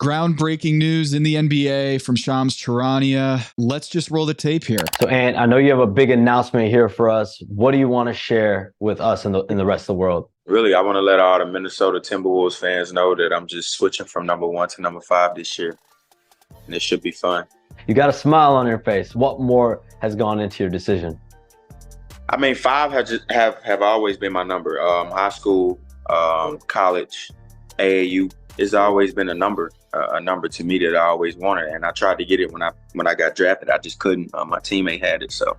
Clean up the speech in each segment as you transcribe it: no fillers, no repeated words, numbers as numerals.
Groundbreaking news in the NBA from Shams Charania. Let's just roll the tape here. So, Ant, I know you have a big announcement here for us. What do you want to share with us and the rest of the world? Really, I want to let all the Minnesota Timberwolves fans know that I'm just switching from number 1 to number 5 this year. And it should be fun. You got a smile on your face. What more has gone into your decision? I mean, 5 have always been my number. High school, college, AAU. It's always been a number to me that I always wanted. And I tried to get it when I got drafted. I just couldn't. My teammate had it. So,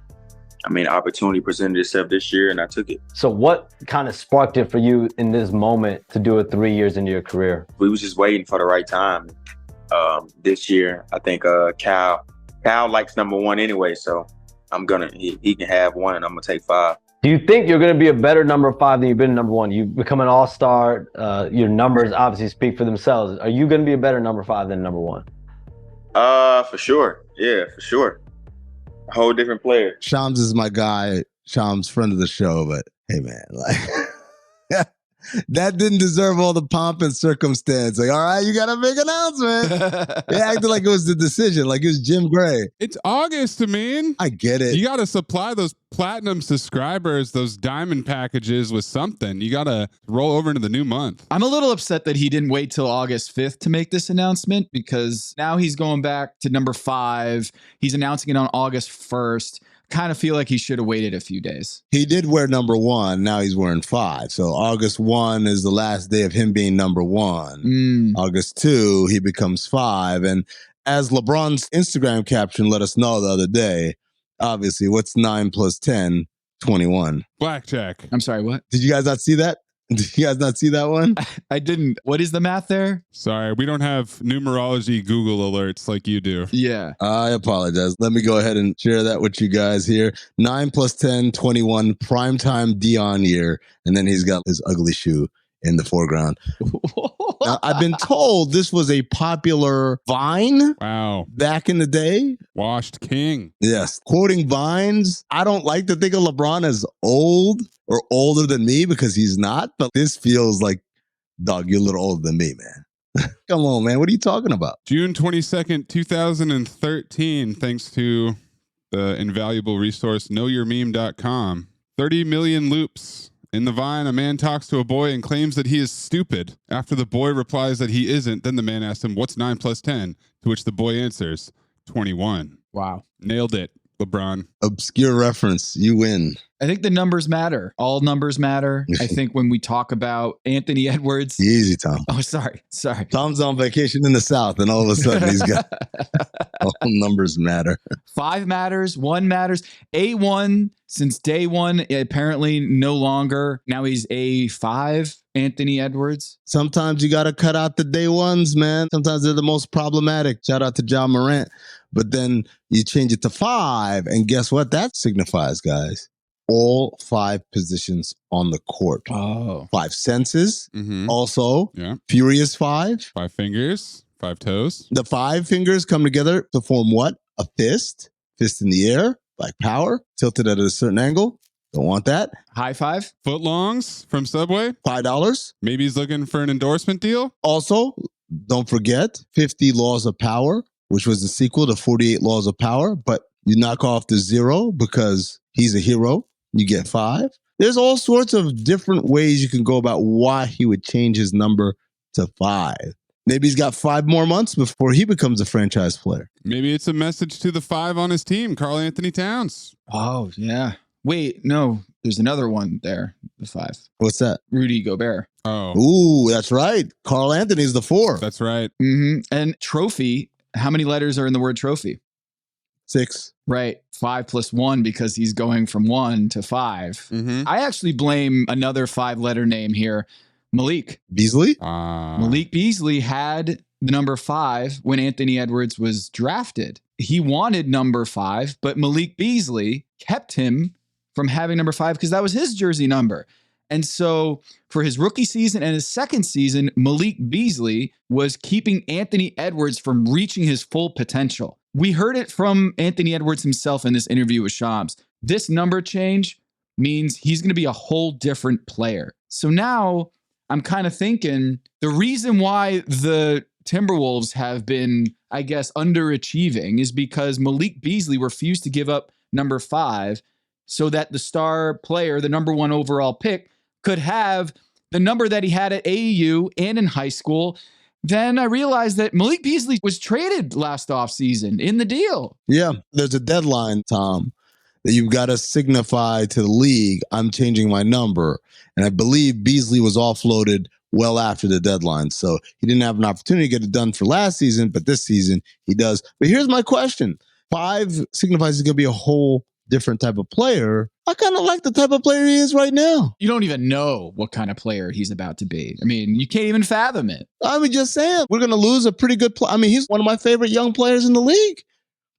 I mean, opportunity presented itself this year, and I took it. So what kind of sparked it for you in this moment to do it 3 years into your career? We was just waiting for the right time. This year, I think Kyle likes number 1 anyway, so he can have 1, and I'm gonna take 5. Do you think you're going to be a better number 5 than you've been number 1? You've become an all-star. Your numbers obviously speak for themselves. Are you going to be a better number 5 than number 1? For sure. Yeah, for sure. A whole different player. Shams is my guy. Shams, friend of the show, but hey, man, like that didn't deserve all the pomp and circumstance. Like, all right, you got a big announcement. He acted like it was the decision, like it was Jim Gray. It's August, man. I get it. You got to supply those platinum subscribers, those diamond packages with something. You got to roll over into the new month. I'm a little upset that he didn't wait till August 5th to make this announcement, because now he's going back to number 5. He's announcing it on August 1st. Kind of feel like he should have waited a few days. He did wear number 1. Now he's wearing 5. So August 1 is the last day of him being number 1. August 2, he becomes 5. And as LeBron's Instagram caption let us know the other day, obviously, what's 9 plus 10? 21. Blackjack. I'm sorry, what? Did you guys not see that? Did you guys not see that one? I didn't. What is the math there? Sorry, we don't have numerology Google alerts like you do. Yeah. I apologize. Let me go ahead and share that with you guys here. 9 plus 10, 21, primetime Dion year. And then he's got his ugly shoe in the foreground. Now, I've been told this was a popular Vine. Wow. Back in the day. Washed king. Yes. Quoting Vines. I don't like to think of LeBron as old or older than me, because he's not. But this feels like, dog, you're a little older than me, man. Come on, man. What are you talking about? June 22nd, 2013, thanks to the invaluable resource knowyourmeme.com. 30 million loops. In the Vine, a man talks to a boy and claims that he is stupid. After the boy replies that he isn't, then the man asks him, what's 9 plus 10? To which the boy answers, 21. Wow. Nailed it, LeBron. Obscure reference. You win. I think the numbers matter. All numbers matter. I think when we talk about Anthony Edwards. Easy, Tom. Oh, sorry. Tom's on vacation in the South, and all of a sudden he's got all numbers matter. 5 matters. 1 matters. A1 since day 1, apparently no longer. Now he's A5, Anthony Edwards. Sometimes you got to cut out the day 1s, man. Sometimes they're the most problematic. Shout out to John Morant. But then you change it to 5, and guess what that signifies, guys? All 5 positions on the court. Oh. 5 senses. Also, yeah. Furious 5. 5 fingers, 5 toes. The 5 fingers come together to form what? A fist. Fist in the air, like power, tilted at a certain angle. Don't want that. High five. Footlongs from Subway. $5. Maybe he's looking for an endorsement deal. Also, don't forget 50 Laws of Power, which was the sequel to 48 Laws of Power, but you knock off the 0 because he's a hero. You get 5. There's all sorts of different ways you can go about why he would change his number to 5. Maybe he's got 5 more months before he becomes a franchise player. Maybe it's a message to the 5 on his team, Karl Anthony Towns. Oh, yeah. Wait, no, there's another one there, the 5. What's that? Rudy Gobert. Oh. Ooh, that's right. Karl Anthony's the 4. That's right. And trophy, how many letters are in the word trophy? 6. Right. 5 plus 1 because he's going from 1 to 5. I actually blame another 5-letter name here, Malik Beasley. Malik Beasley had the number 5 when Anthony Edwards was drafted. He wanted number 5, but Malik Beasley kept him from having number 5 because that was his jersey number. And so for his rookie season and his second season, Malik Beasley was keeping Anthony Edwards from reaching his full potential. We heard it from Anthony Edwards himself in this interview with Shams. This number change means he's going to be a whole different player. So now I'm kind of thinking the reason why the Timberwolves have been, I guess, underachieving is because Malik Beasley refused to give up number 5 so that the star player, the number 1 overall pick, could have the number that he had at AAU and in high school. Then I realized that Malik Beasley was traded last offseason in the deal. Yeah, there's a deadline, Tom, that you've got to signify to the league, I'm changing my number. And I believe Beasley was offloaded well after the deadline. So he didn't have an opportunity to get it done for last season, but this season he does. But here's my question. 5 signifies he's going to be a whole different type of player. I kind of like the type of player he is right now. You don't even know what kind of player he's about to be. I mean, you can't even fathom it. I mean, just saying, we're going to lose a pretty good player. I mean, he's one of my favorite young players in the league.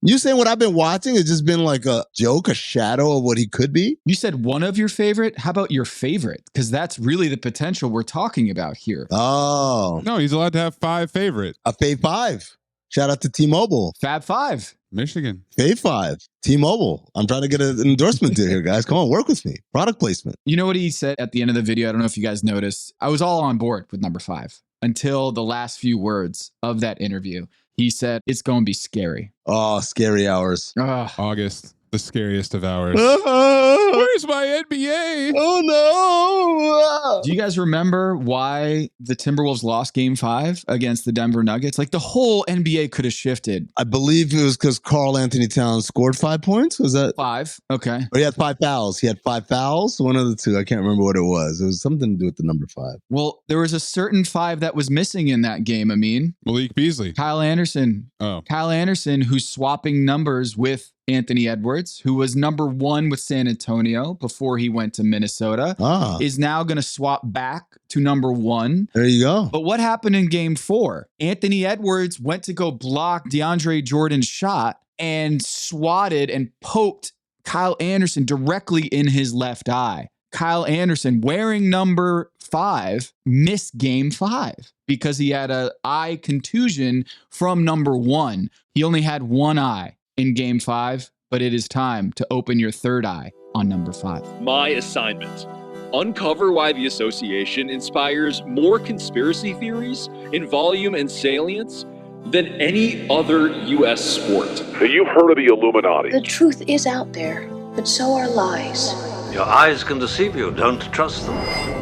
You saying what I've been watching has just been like a joke, a shadow of what he could be? You said one of your favorite. How about your favorite? Because that's really the potential we're talking about here. Oh. No, he's allowed to have 5 favorite. A Fave 5. Shout out to T-Mobile. Fab 5. Michigan. Fave 5. T-Mobile. I'm trying to get an endorsement deal here, guys. Come on, work with me. Product placement. You know what he said at the end of the video? I don't know if you guys noticed. I was all on board with number 5 until the last few words of that interview. He said, it's going to be scary. Oh, scary hours. August, the scariest of hours. Where's my NBA? Oh, no. Do you guys remember why the Timberwolves lost game 5 against the Denver Nuggets? Like the whole NBA could have shifted. I believe it was because Karl Anthony Towns scored 5 points. Was that 5? Okay. Or he had 5 fouls. He had 5 fouls. One of the two. I can't remember what it was. It was something to do with the number 5. Well, there was a certain 5 that was missing in that game, Amin. Malik Beasley. Kyle Anderson. Oh. Kyle Anderson, who's swapping numbers with Anthony Edwards, who was number 1 with San Antonio before he went to Minnesota, is now going to swap back to number 1. There you go. But what happened in game 4? Anthony Edwards went to go block DeAndre Jordan's shot and swatted and poked Kyle Anderson directly in his left eye. Kyle Anderson, wearing number 5, missed game 5 because he had an eye contusion from number 1. He only had one eye in game 5, but it is time to open your third eye on number 5. My assignment: uncover why the association inspires more conspiracy theories in volume and salience than any other U.S. sport. So you've heard of the Illuminati. The truth is out there, but so are lies. Your eyes can deceive you. Don't trust them.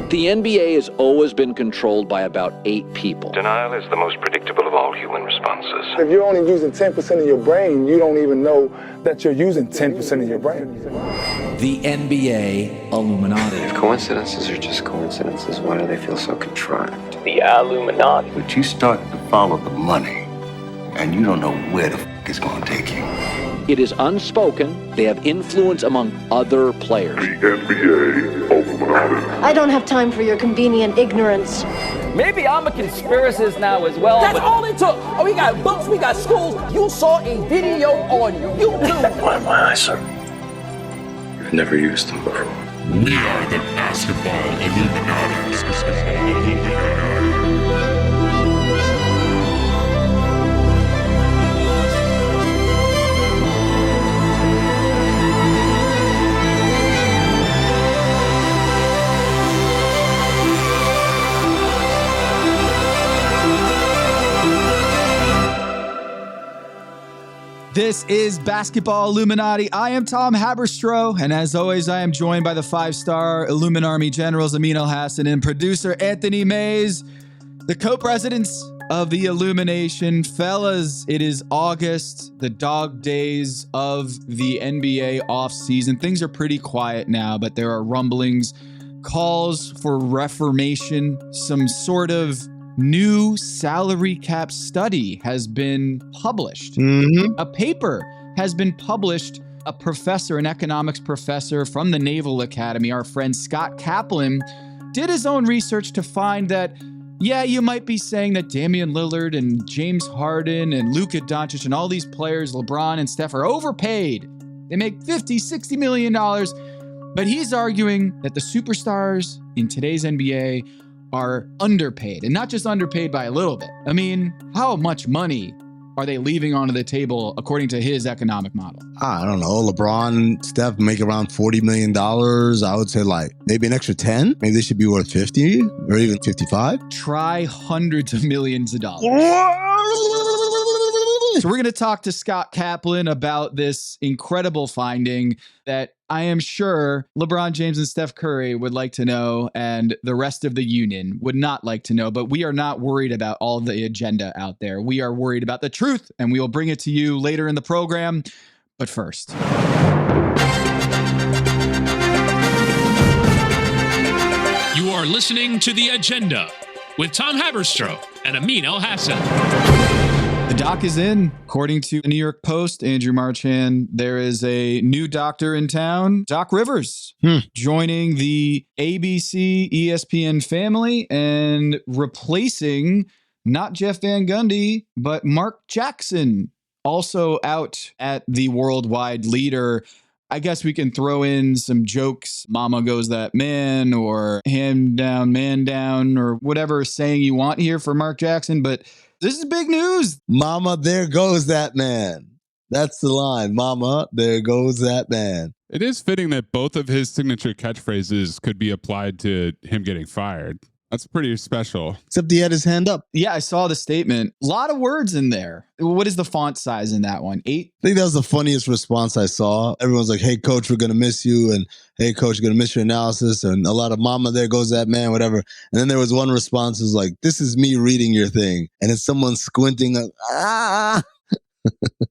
The NBA has always been controlled by about 8 people. Denial is the most predictable of all human responses. If you're only using 10% of your brain, you don't even know that you're using 10% of your brain. The NBA Illuminati. If coincidences are just coincidences, why do they feel so contrived? The Illuminati. But you start to follow the money, and you don't know where the f*** it's going to take you. It is unspoken. They have influence among other players. The NBA Illuminati. I don't have time for your convenient ignorance. Maybe I'm a conspiracist now as well. That's all it took. Oh, we got books, we got schools. You saw a video on YouTube. Why my eyes, sir? You've never used them before. We are the Basketball Illuminati. This is Basketball Illuminati. I am Tom Haberstroh, and as always, I am joined by the 5-star Illuminarmy generals Amin Al-Hassan and producer Anthony Mays, the co-presidents of the Illumination. Fellas, it is August, the dog days of the NBA offseason. Things are pretty quiet now, but there are rumblings, calls for reformation, some sort of new salary cap study has been published. A paper has been published. A professor, an economics professor from the Naval Academy, our friend Scott Kaplan, did his own research to find that, yeah, you might be saying that Damian Lillard and James Harden and Luka Doncic and all these players, LeBron and Steph, are overpaid. They make $50, $60 million. But he's arguing that the superstars in today's NBA are underpaid, and not just underpaid by a little bit. I mean, how much money are they leaving onto the table according to his economic model? I don't know. LeBron, Steph make around $40 million. I would say like maybe an extra 10. Maybe they should be worth 50 or even 55. Try hundreds of millions of dollars. So we're going to talk to Scott Kaplan about this incredible finding that I am sure LeBron James and Steph Curry would like to know, and the rest of the union would not like to know. But we are not worried about all the agenda out there. We are worried about the truth, and we will bring it to you later in the program. But first, you are listening to The Agenda with Tom Haberstroh and Amin El-Hassan. the doc is in. According to the New York Post, Andrew Marchand, there is a new doctor in town, Doc Rivers, joining the ABC ESPN family and replacing not Jeff Van Gundy, but Mark Jackson, also out at the Worldwide Leader. I guess we can throw in some jokes. Mama goes that man, or hand down, man down, or whatever saying you want here for Mark Jackson. But this is big news. Mama, there goes that man. That's the line. Mama, there goes that man. It is fitting that both of his signature catchphrases could be applied to him getting fired. That's pretty special. Except he had his hand up. Yeah, I saw the statement. A lot of words in there. What is the font size in that one? 8? I think that was the funniest response I saw. Everyone's like, hey, coach, we're going to miss you. And hey, coach, we're going to miss your analysis. And a lot of mama, there goes that man, whatever. And then there was one response was like, this is me reading your thing. And it's someone squinting. Like, ah.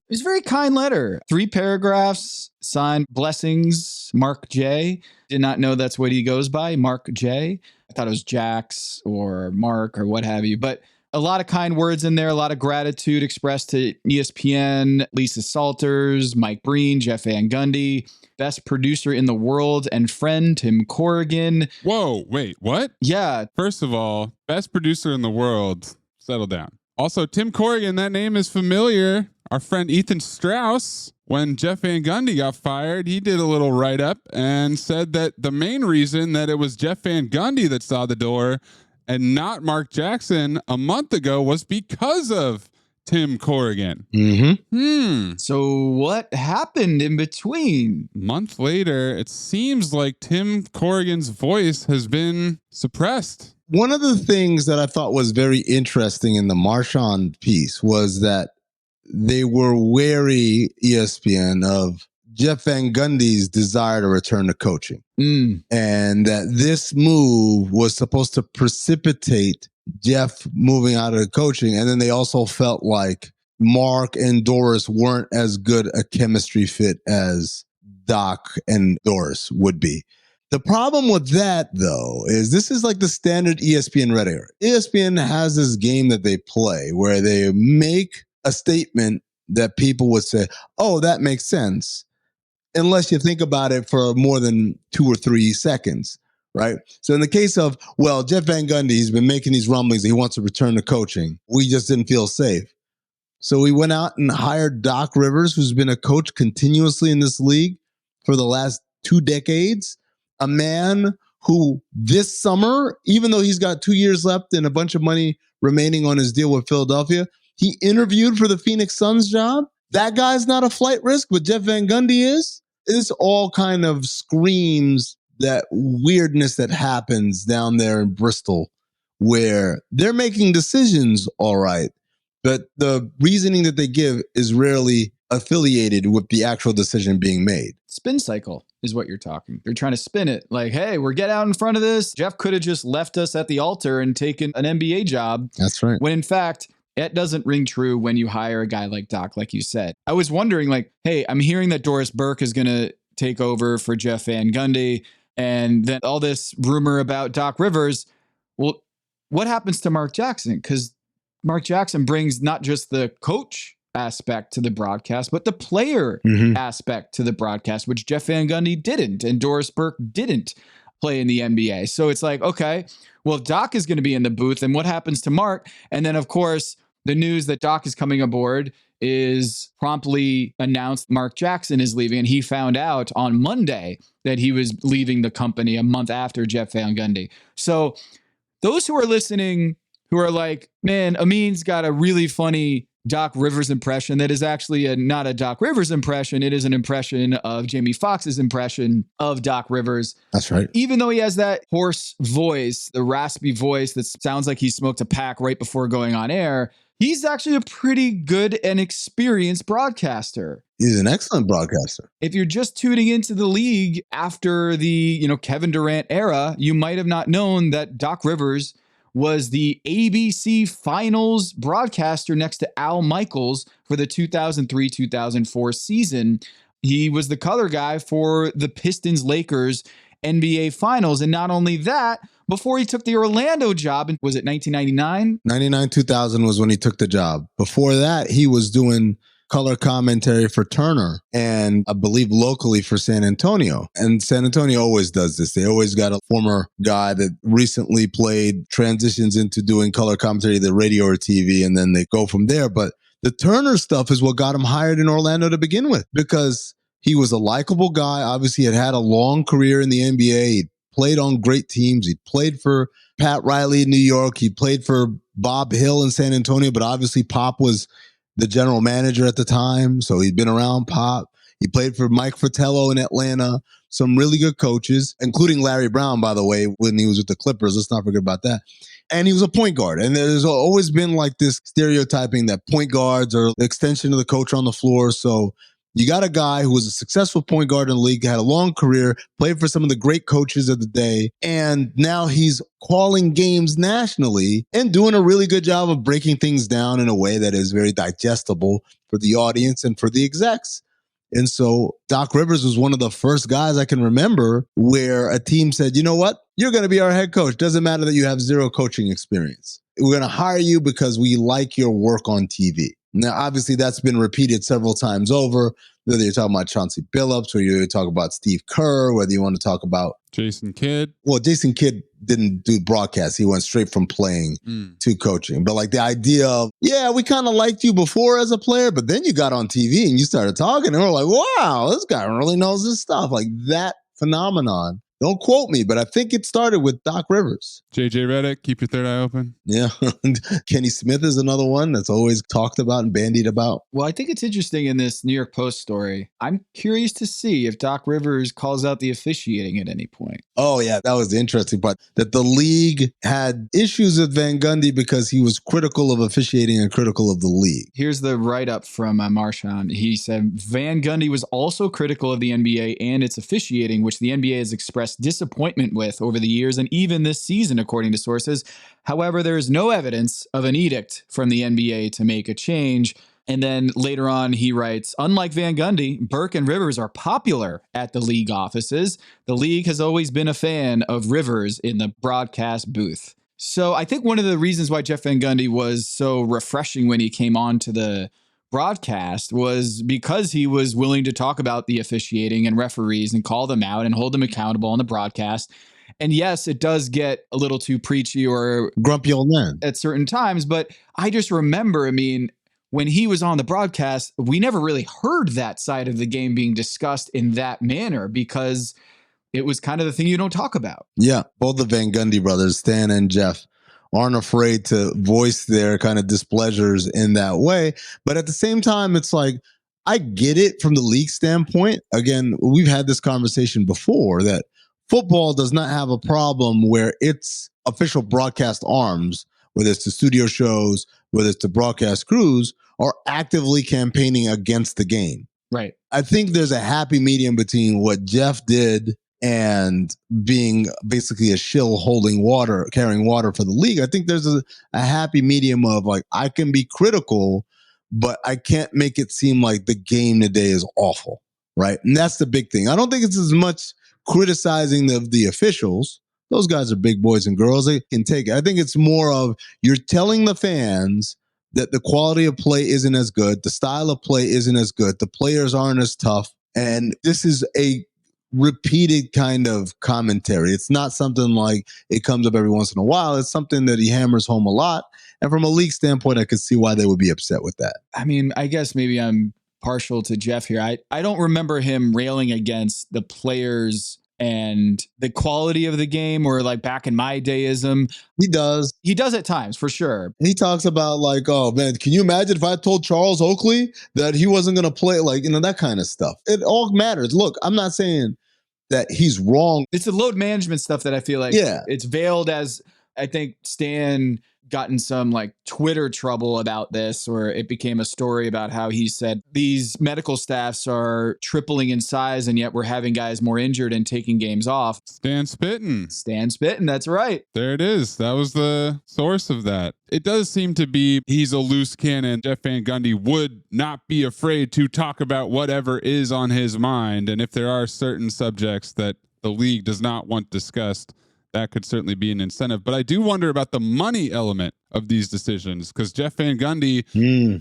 It's a very kind letter. 3 paragraphs, signed Blessings, Mark J. Did not know that's what he goes by, Mark J. I thought it was Jax or Mark or what have you. But a lot of kind words in there, a lot of gratitude expressed to ESPN, Lisa Salters, Mike Breen, Jeff Van Gundy, best producer in the world and friend, Tim Corrigan. Whoa, wait, what? Yeah. First of all, best producer in the world. Settle down. Also, Tim Corrigan, that name is familiar. Our friend Ethan Strauss, when Jeff Van Gundy got fired, he did a little write-up and said that the main reason that it was Jeff Van Gundy that saw the door and not Mark Jackson a month ago was because of Tim Corrigan. So what happened in between? A month later, it seems like Tim Corrigan's voice has been suppressed. One of the things that I thought was very interesting in the Marchand piece was that they were wary, ESPN, of Jeff Van Gundy's desire to return to coaching. And that this move was supposed to precipitate Jeff moving out of the coaching. And then they also felt like Mark and Doris weren't as good a chemistry fit as Doc and Doris would be. The problem with that, though, is this is like the standard ESPN Red Area. ESPN has this game that they play where they make a statement that people would say, oh, that makes sense, unless you think about it for more than 2 or 3 seconds, right? So in the case of, well, Jeff Van Gundy, he's been making these rumblings that he wants to return to coaching. We just didn't feel safe. So we went out and hired Doc Rivers, who's been a coach continuously in this league for the last 2 decades, a man who this summer, even though he's got 2 years left and a bunch of money remaining on his deal with Philadelphia, he interviewed for the Phoenix Suns job. That guy's not a flight risk, but Jeff Van Gundy is. This all kind of screams that weirdness that happens down there in Bristol, where they're making decisions, all right, but the reasoning that they give is rarely affiliated with the actual decision being made. Spin cycle is what you're talking. They're trying to spin it like, hey, we're getting out in front of this. Jeff could have just left us at the altar and taken an NBA job. That's right. When in fact, it doesn't ring true when you hire a guy like Doc, like you said. I was wondering, like, hey, I'm hearing that Doris Burke is going to take over for Jeff Van Gundy. And then all this rumor about Doc Rivers. Well, what happens to Mark Jackson? Because Mark Jackson brings not just the coach aspect to the broadcast, but the player aspect to the broadcast, which Jeff Van Gundy didn't. And Doris Burke didn't play in the NBA. So it's like, okay, well, if Doc is going to be in the booth, and what happens to Mark? And then, of course, the news that Doc is coming aboard is promptly announced. Mark Jackson is leaving, and he found out on Monday that he was leaving the company a month after Jeff Van Gundy. So those who are listening, who are like, man, Amin's got a really funny Doc Rivers impression that is actually not a Doc Rivers impression. It is an impression of Jamie Foxx's impression of Doc Rivers. That's right. Even though he has that hoarse voice, the raspy voice that sounds like he smoked a pack right before going on air, he's actually a pretty good and experienced broadcaster. He's an excellent broadcaster. If you're just tuning into the league after the, Kevin Durant era, you might have not known that Doc Rivers was the ABC Finals broadcaster next to Al Michaels for the 2003-2004 season. He was the color guy for the Pistons-Lakers NBA Finals. And not only that, before he took the Orlando job, was it 1999? 99-2000 was when he took the job. Before that, he was doing color commentary for Turner and I believe locally for San Antonio. And San Antonio always does this. They always got a former guy that recently played, transitions into doing color commentary, the radio or TV, and then they go from there. But the Turner stuff is what got him hired in Orlando to begin with, because he was a likable guy. Obviously, he had a long career in the NBA. He played on great teams. He played for Pat Riley in New York. He played for Bob Hill in San Antonio, but obviously Pop was the general manager at the time, so he'd been around Pop. He played for Mike Fratello in Atlanta, some really good coaches, including Larry Brown, by the way, when he was with the Clippers. Let's not forget about that. And he was a point guard. And there's always been like this stereotyping that point guards are the extension of the coach on the floor. So you got a guy who was a successful point guard in the league, had a long career, played for some of the great coaches of the day, and now he's calling games nationally and doing a really good job of breaking things down in a way that is very digestible for the audience and for the execs. And so Doc Rivers was one of the first guys I can remember where a team said, you know what? You're going to be our head coach. Doesn't matter that you have zero coaching experience. We're going to hire you because we like your work on TV. Now, obviously, that's been repeated several times over, whether you're talking about Chauncey Billups or you're talking about Steve Kerr, whether you want to talk about Jason Kidd. Well, Jason Kidd didn't do broadcast. He went straight from playing to coaching. But like the idea of, yeah, we kind of liked you before as a player, but then you got on TV and you started talking and we're like, wow, this guy really knows his stuff. Like that phenomenon. Don't quote me, but I think it started with Doc Rivers. JJ Redick, keep your third eye open. Yeah. Kenny Smith is another one that's always talked about and bandied about. Well, I think it's interesting in this New York Post story. I'm curious to see if Doc Rivers calls out the officiating at any point. Oh, yeah. That was the interesting part. That the league had issues with Van Gundy because he was critical of officiating and critical of the league. Here's the write-up from Marchand. He said, Van Gundy was also critical of the NBA and its officiating, which the NBA has expressed disappointment with over the years and even this season, according to sources. However, there is no evidence of an edict from the NBA to make a change. And then later on, he writes, unlike Van Gundy, Burke and Rivers are popular at the league offices. The league has always been a fan of Rivers in the broadcast booth. So I think one of the reasons why Jeff Van Gundy was so refreshing when he came on to the broadcast was because he was willing to talk about the officiating and referees and call them out and hold them accountable on the broadcast. And yes, it does get a little too preachy or grumpy old man at certain times. But I just remember, when he was on the broadcast, we never really heard that side of the game being discussed in that manner because it was kind of the thing you don't talk about. Yeah. Both the Van Gundy brothers, Stan and Jeff, aren't afraid to voice their kind of displeasures in that way. But at the same time, it's like, I get it from the league standpoint. Again, we've had this conversation before that football does not have a problem where its official broadcast arms, whether it's the studio shows, whether it's the broadcast crews, are actively campaigning against the game. Right. I think there's a happy medium between what Jeff did and being basically a shill holding water, carrying water for the league. I think there's a happy medium of like, I can be critical, but I can't make it seem like the game today is awful, right? And that's the big thing. I don't think it's as much criticizing the officials. Those guys are big boys and girls. They can take it. I think it's more of you're telling the fans that the quality of play isn't as good, the style of play isn't as good, the players aren't as tough, and this is a repeated kind of commentary. It's not something like it comes up every once in a while. It's something that he hammers home a lot. And from a league standpoint, I could see why they would be upset with that. I guess maybe I'm partial to Jeff here. I don't remember him railing against the players and the quality of the game, or like back in my dayism. He does. He does at times, for sure. He talks about like, oh man, can you imagine if I told Charles Oakley that he wasn't going to play, like, that kind of stuff. It all matters. Look, I'm not saying that he's wrong. It's the load management stuff that I feel like it's veiled as, I think Stan got in some like Twitter trouble about this, or it became a story about how he said these medical staffs are tripling in size and yet we're having guys more injured and taking games off. Stan Spittin, that's right. There it is. That was the source of that. It does seem to be he's a loose cannon. Jeff Van Gundy would not be afraid to talk about whatever is on his mind. And if there are certain subjects that the league does not want discussed, that could certainly be an incentive. But I do wonder about the money element of these decisions, because Jeff Van Gundy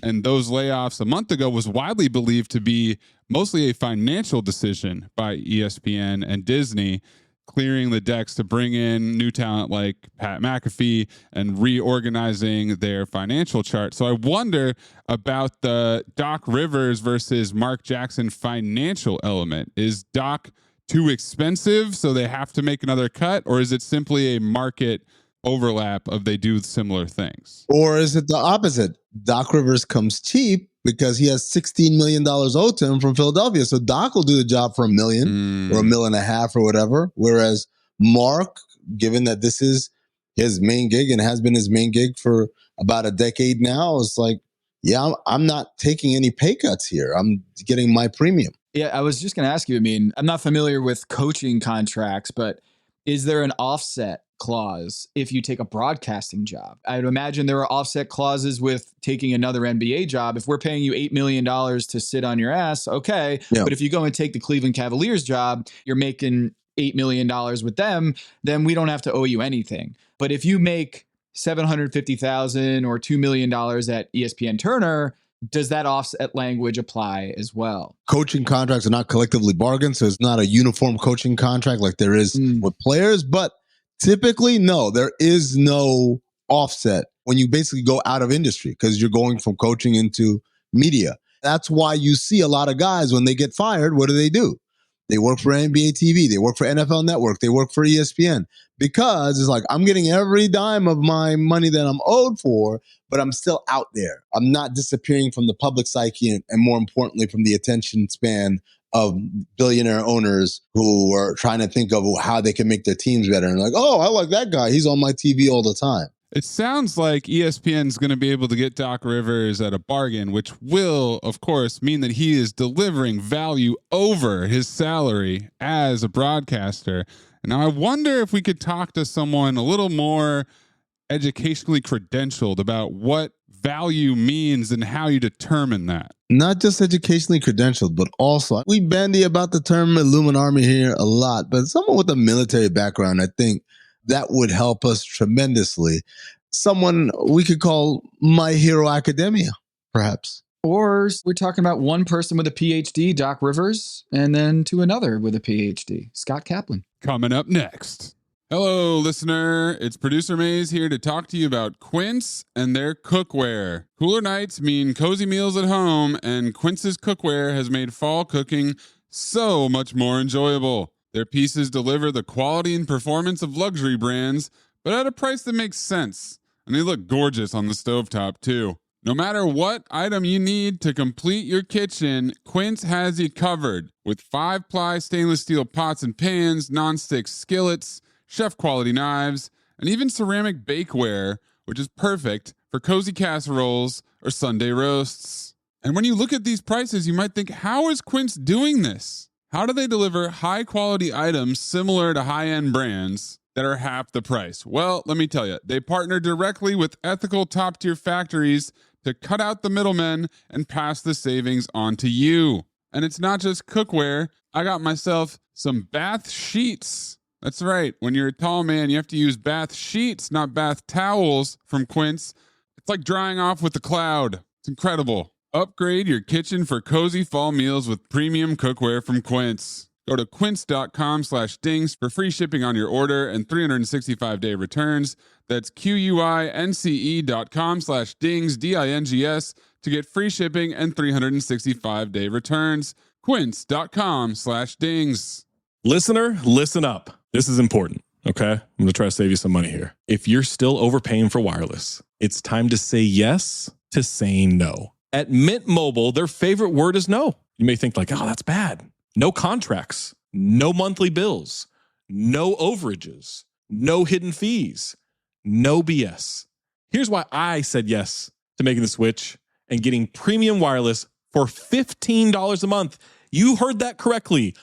and those layoffs a month ago was widely believed to be mostly a financial decision by ESPN and Disney, clearing the decks to bring in new talent like Pat McAfee and reorganizing their financial chart. So I wonder about the Doc Rivers versus Mark Jackson financial element. Is Doc too expensive, so they have to make another cut? Or is it simply a market overlap of they do similar things? Or is it the opposite? Doc Rivers comes cheap because he has $16 million owed to him from Philadelphia. So Doc will do the job for $1 million or $1.5 million or whatever. Whereas Mark, given that this is his main gig and has been his main gig for about a decade now, is like, yeah, I'm not taking any pay cuts here. I'm getting my premium. Yeah, I was just going to ask you, I mean, I'm not familiar with coaching contracts, but is there an offset clause if you take a broadcasting job? I'd imagine there are offset clauses with taking another NBA job. If we're paying you $8 million to sit on your ass, okay. Yeah. But if you go and take the Cleveland Cavaliers job, you're making $8 million with them, then we don't have to owe you anything. But if you make $750,000 or $2 million at ESPN Turner, does that offset language apply as well? Coaching contracts are not collectively bargained, so it's not a uniform coaching contract like there is with players. But typically, no, there is no offset when you basically go out of industry because you're going from coaching into media. That's why you see a lot of guys when they get fired, what do? They work for NBA TV. They work for NFL Network. They work for ESPN because it's like, I'm getting every dime of my money that I'm owed for, but I'm still out there. I'm not disappearing from the public psyche and more importantly, from the attention span of billionaire owners who are trying to think of how they can make their teams better. And like, oh, I like that guy. He's on my TV all the time. It sounds like ESPN's going to be able to get Doc Rivers at a bargain, which will, of course, mean that he is delivering value over his salary as a broadcaster. Now, I wonder if we could talk to someone a little more educationally credentialed about what value means and how you determine that. Not just educationally credentialed, but also, we bandy about the term Illuminati here a lot, but someone with a military background, I think, that would help us tremendously. Someone we could call My Hero Academia, perhaps. Or we're talking about one person with a PhD, Doc Rivers, and then to another with a PhD, Scott Kaplan. Coming up next. Hello, listener. It's Producer Maze here to talk to you about Quince and their cookware. Cooler nights mean cozy meals at home, and Quince's cookware has made fall cooking so much more enjoyable. Their pieces deliver the quality and performance of luxury brands, but at a price that makes sense. And they look gorgeous on the stovetop, too. No matter what item you need to complete your kitchen, Quince has you covered. With 5-ply stainless steel pots and pans, nonstick skillets, chef-quality knives, and even ceramic bakeware, which is perfect for cozy casseroles or Sunday roasts. And when you look at these prices, you might think, how is Quince doing this? How do they deliver high-quality items similar to high-end brands that are half the price? Well, let me tell you, they partner directly with ethical top-tier factories to cut out the middlemen and pass the savings on to you. And it's not just cookware. I got myself some bath sheets. That's right. When you're a tall man, you have to use bath sheets, not bath towels from Quince. It's like drying off with the cloud. It's incredible. Upgrade your kitchen for cozy fall meals with premium cookware from Quince. Go to quince.com/dings for free shipping on your order and 365-day returns. That's QUINCE.com/dings, DINGS, to get free shipping and 365-day returns. Quince.com/dings. Listener, listen up. This is important, okay? I'm going to try to save you some money here. If you're still overpaying for wireless, it's time to say yes to saying no. At Mint Mobile, their favorite word is no. You may think like, oh, that's bad. No contracts, no monthly bills, no overages, no hidden fees, no BS. Here's why I said yes to making the switch and getting premium wireless for $15 a month. You heard that correctly.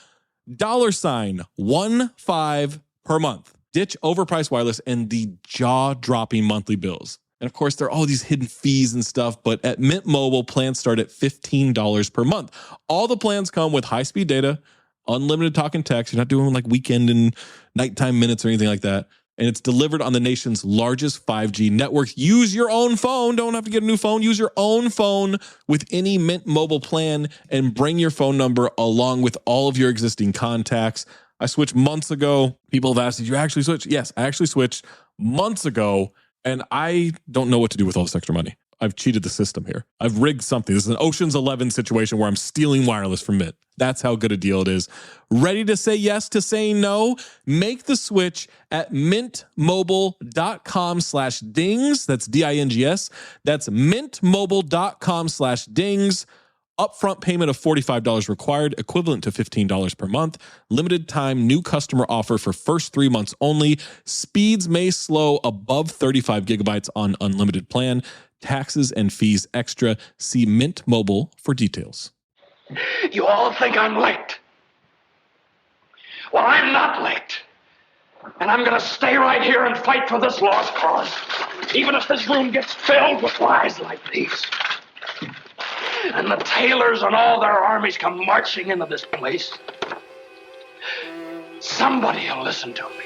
$15 per month. Ditch overpriced wireless and the jaw-dropping monthly bills. And of course, there are all these hidden fees and stuff, but at Mint Mobile, plans start at $15 per month. All the plans come with high-speed data, unlimited talk and text. You're not doing like weekend and nighttime minutes or anything like that. And it's delivered on the nation's largest 5G network. Use your own phone. Don't have to get a new phone. Use your own phone with any Mint Mobile plan and bring your phone number along with all of your existing contacts. I switched months ago. People have asked, did you actually switch? Yes, I actually switched months ago, and I don't know what to do with all this extra money. I've cheated the system here. I've rigged something. This is an Ocean's 11 situation where I'm stealing wireless from Mint. That's how good a deal it is. Ready to say yes to saying no? Make the switch at mintmobile.com/dings. That's DINGS. That's mintmobile.com/dings. Upfront payment of $45 required, equivalent to $15 per month. Limited time new customer offer for first 3 months only. Speeds may slow above 35 gigabytes on unlimited plan. Taxes and fees extra. See Mint Mobile for details. You all think I'm late. Well, I'm not late. And I'm going to stay right here and fight for this lost cause, even if this room gets filled with lies like these. And the Taylors and all their armies come marching into this place. Somebody will listen to me.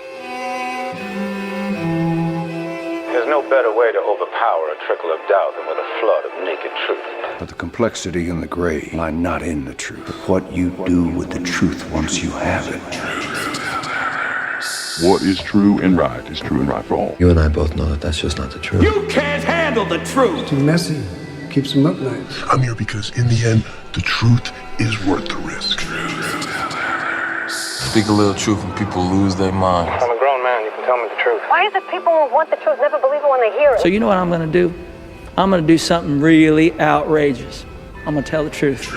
There's no better way to overpower a trickle of doubt than with a flood of naked truth. But the complexity and the gray lie not in the truth, but what you do with the truth once you have it. What is true and right is true and right for all. You and I both know that that's just not the truth. You can't handle the truth. It's too messy. Keeps them up nights. I'm here because in the end, the truth is worth the risk. Speak a little truth and people lose their minds. I'm a grown man. You can tell me the truth. Why is it people who want the truth never believe it when they hear it? So you know what I'm going to do? I'm going to do something really outrageous. I'm going to tell the truth.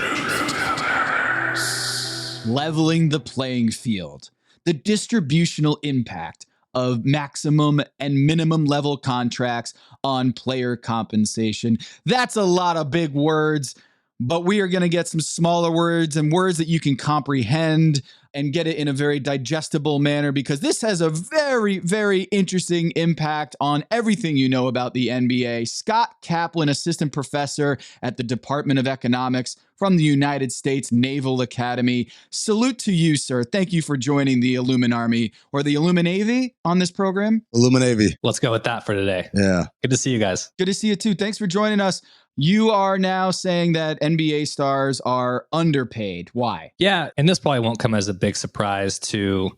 Leveling the playing field. The distributional impact of maximum and minimum level contracts on player compensation. That's a lot of big words, but we are going to get some smaller words and words that you can comprehend and get it in a very digestible manner, because this has a very, very interesting impact on everything you know about the NBA. Scott Kaplan, assistant professor at the Department of Economics from the United States Naval Academy. Salute to you, sir. Thank you for joining the IllumiNarmy or the IllumiNavy on this program. IllumiNavy. Let's go with that for today. Yeah. Good to see you guys. Good to see you too. Thanks for joining us. You are now saying that NBA stars are underpaid. Why? Yeah, and this probably won't come as a big surprise to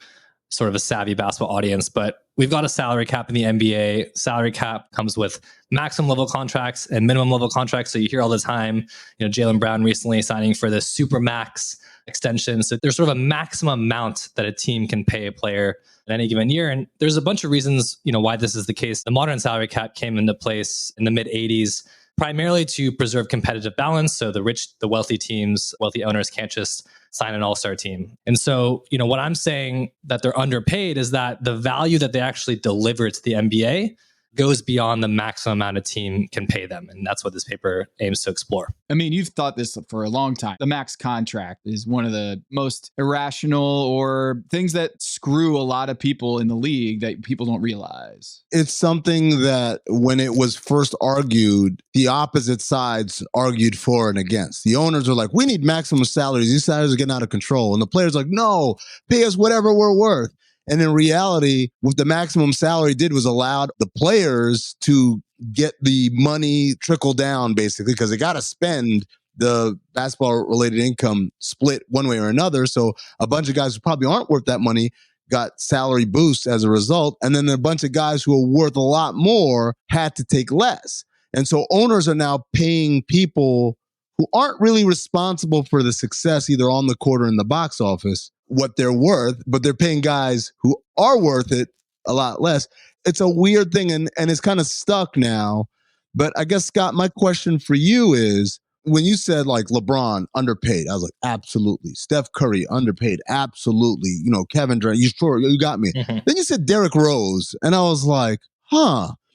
sort of a savvy basketball audience, but we've got a salary cap in the NBA. Salary cap comes with maximum level contracts and minimum level contracts. So you hear all the time, Jaylen Brown recently signing for the super max extension. So there's sort of a maximum amount that a team can pay a player in any given year. And there's a bunch of reasons, why this is the case. The modern salary cap came into place in the mid 80s, primarily to preserve competitive balance. So the rich, the wealthy teams, wealthy owners can't just sign an all-star team. And so, what I'm saying that they're underpaid is that the value that they actually deliver to the NBA goes beyond the maximum amount a team can pay them. And that's what this paper aims to explore. I mean, you've thought this for a long time. The max contract is one of the most irrational or things that screw a lot of people in the league that people don't realize. It's something that when it was first argued, the opposite sides argued for and against. The owners are like, we need maximum salaries. These salaries are getting out of control. And the players are like, no, pay us whatever we're worth. And in reality, what the maximum salary did was allowed the players to get the money trickle down, basically, because they got to spend the basketball-related income split one way or another. So a bunch of guys who probably aren't worth that money got salary boosts as a result. And then a bunch of guys who are worth a lot more had to take less. And so owners are now paying people who aren't really responsible for the success either on the court or in the box office, what they're worth, but they're paying guys who are worth it a lot less. It's a weird thing, and it's kind of stuck now. But I guess, Scott, my question for you is, when you said like LeBron underpaid, I was like, absolutely. Steph Curry underpaid, absolutely. You know, Kevin Durant, you got me. Mm-hmm. Then you said Derrick Rose, and I was like,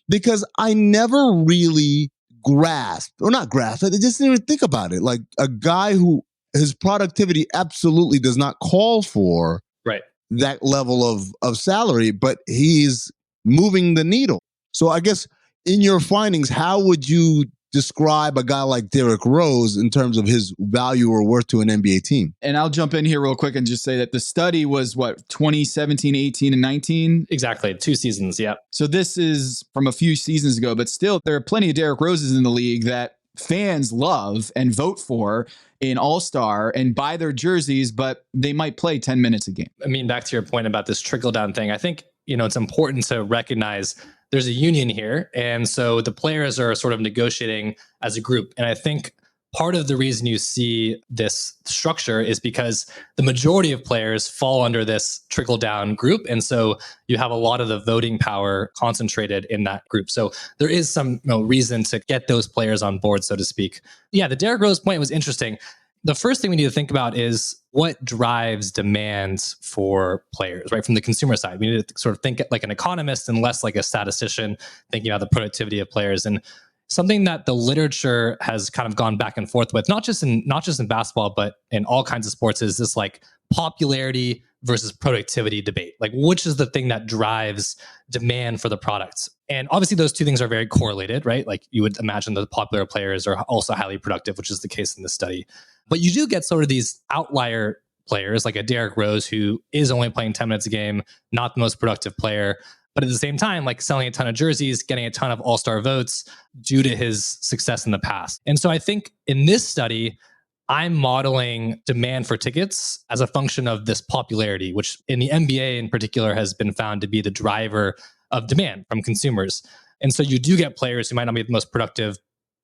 because I never really grasped, or not grasped, I just didn't even think about it. Like a guy who his productivity absolutely does not call for that level of salary, but he's moving the needle. So I guess in your findings, how would you describe a guy like Derrick Rose in terms of his value or worth to an NBA team? And I'll jump in here real quick and just say that the study was 2017, 18, and 19? Exactly. 2 seasons. Yeah. So this is from a few seasons ago, but still there are plenty of Derrick Roses in the league that fans love and vote for in All-Star and buy their jerseys, but they might play 10 minutes a game. I mean, back to your point about this trickle-down thing, I think, it's important to recognize there's a union here. And so the players are sort of negotiating as a group. And I think part of the reason you see this structure is because the majority of players fall under this trickle-down group. And so you have a lot of the voting power concentrated in that group. So there is some reason to get those players on board, so to speak. Yeah, the Derrick Rose point was interesting. The first thing we need to think about is what drives demand for players, right? From the consumer side, we need to sort of think like an economist and less like a statistician, thinking about the productivity of players. And something that the literature has kind of gone back and forth with, not just in basketball, but in all kinds of sports, is this like popularity versus productivity debate. Like, which is the thing that drives demand for the products? And obviously those two things are very correlated, right? Like you would imagine the popular players are also highly productive, which is the case in this study. But you do get sort of these outlier players like a Derrick Rose, who is only playing 10 minutes a game, not the most productive player, but at the same time, like selling a ton of jerseys, getting a ton of all-star votes due to his success in the past. And so I think in this study, I'm modeling demand for tickets as a function of this popularity, which in the NBA in particular has been found to be the driver of demand from consumers. And so you do get players who might not be the most productive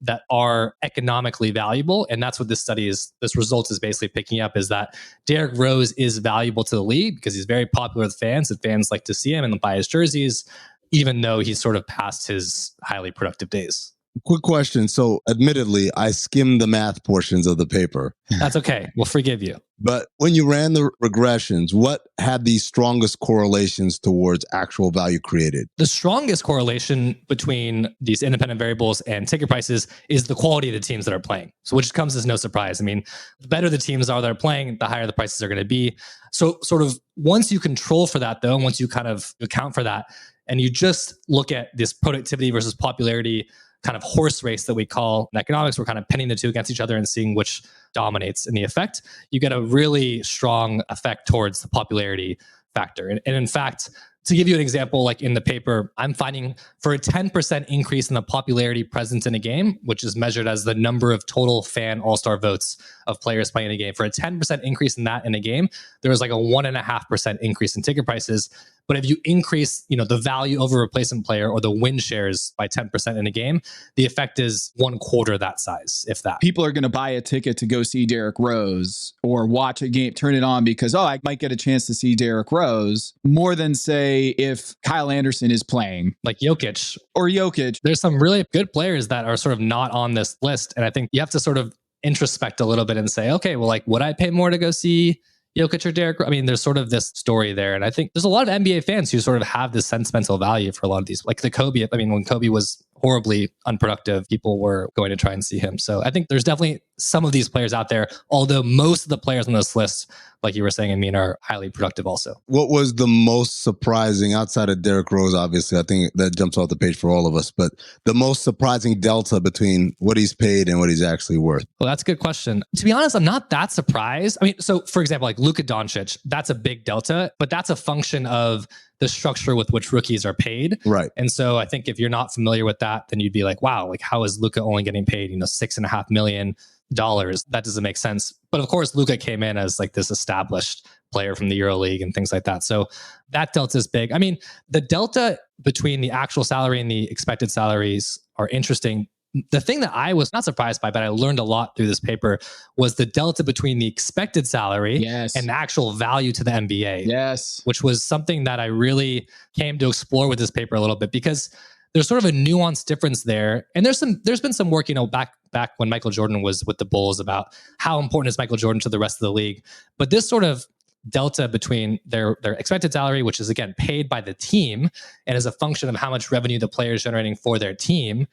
that are economically valuable. And that's what this result is basically picking up, is that Derrick Rose is valuable to the league because he's very popular with fans, and fans like to see him and buy his jerseys, even though he's sort of past his highly productive days. Quick question. So admittedly, I skimmed the math portions of the paper. That's okay. We'll forgive you. But when you ran the regressions, what had the strongest correlations towards actual value created? The strongest correlation between these independent variables and ticket prices is the quality of the teams that are playing. So which comes as no surprise. I mean, the better the teams are that are playing, the higher the prices are going to be. So sort of once you control for that, though, once you kind of account for that, and you just look at this productivity versus popularity kind of horse race that we call in economics, we're kind of pinning the two against each other and seeing which dominates in the effect, you get a really strong effect towards the popularity factor. And in fact, to give you an example, like in the paper, I'm finding for a 10% increase in the popularity present in a game, which is measured as the number of total fan all-star votes of players playing a game, for a 10% increase in that in a game, there was like a 1.5% increase in ticket prices. But if you increase, the value over replacement player or the win shares by 10% in a game, the effect is 1/4 that size, if that. People are going to buy a ticket to go see Derrick Rose or watch a game, turn it on because, I might get a chance to see Derrick Rose, more than say if Kyle Anderson is playing. Like Jokic. Or Jokic. There's some really good players that are sort of not on this list. And I think you have to sort of introspect a little bit and say, okay, well, like, would I pay more to go see Jokic or Derrick? I mean, there's sort of this story there. And I think there's a lot of NBA fans who sort of have this sentimental value for a lot of these, like the Kobe. I mean, when Kobe was horribly unproductive, people were going to try and see him. So I think there's definitely some of these players out there, although most of the players on this list, like you were saying, Amin, are highly productive also. What was the most surprising outside of Derrick Rose? Obviously, I think that jumps off the page for all of us, but the most surprising delta between what he's paid and what he's actually worth? Well, that's a good question. To be honest, I'm not that surprised. I mean, so for example, like Luka Doncic, that's a big delta, but that's a function of the structure with which rookies are paid. Right. And so I think if you're not familiar with that, then you'd be like, wow, like how is Luka only getting paid, $6.5 million? That doesn't make sense. But of course, Luka came in as like this established player from the EuroLeague and things like that. So that delta is big. I mean, the delta between the actual salary and the expected salaries are interesting The thing that I was not surprised by, but I learned a lot through this paper, was the delta between the expected salary and the actual value to the NBA. Yes. Which was something that I really came to explore with this paper a little bit, because there's sort of a nuanced difference there. And there's been some work, back when Michael Jordan was with the Bulls, about how important is Michael Jordan to the rest of the league. But this sort of delta between their expected salary, which is again paid by the team and is a function of how much revenue the player is generating for their team,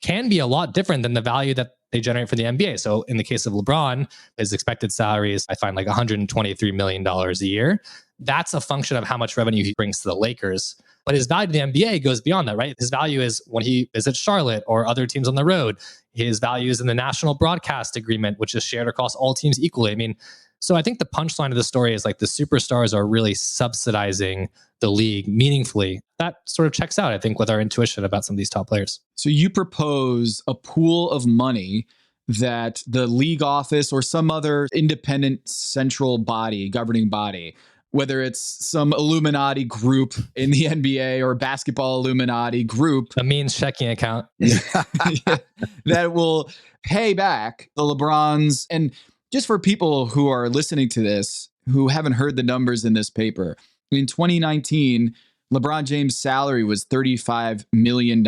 can be a lot different than the value that they generate for the NBA. So in the case of LeBron, his expected salary is, I find, like $123 million a year. That's a function of how much revenue he brings to the Lakers. But his value to the NBA goes beyond that, right? His value is when he visits Charlotte or other teams on the road. His value is in the national broadcast agreement, which is shared across all teams equally. I mean, so I think the punchline of the story is like the superstars are really subsidizing the league meaningfully. That sort of checks out, I think, with our intuition about some of these top players. So you propose a pool of money that the league office or some other independent central body, governing body, whether it's some Illuminati group in the NBA or basketball Illuminati group, a means checking account that will pay back the LeBrons. And just for people who are listening to this, who haven't heard the numbers in this paper, in 2019, LeBron James' salary was $35 million.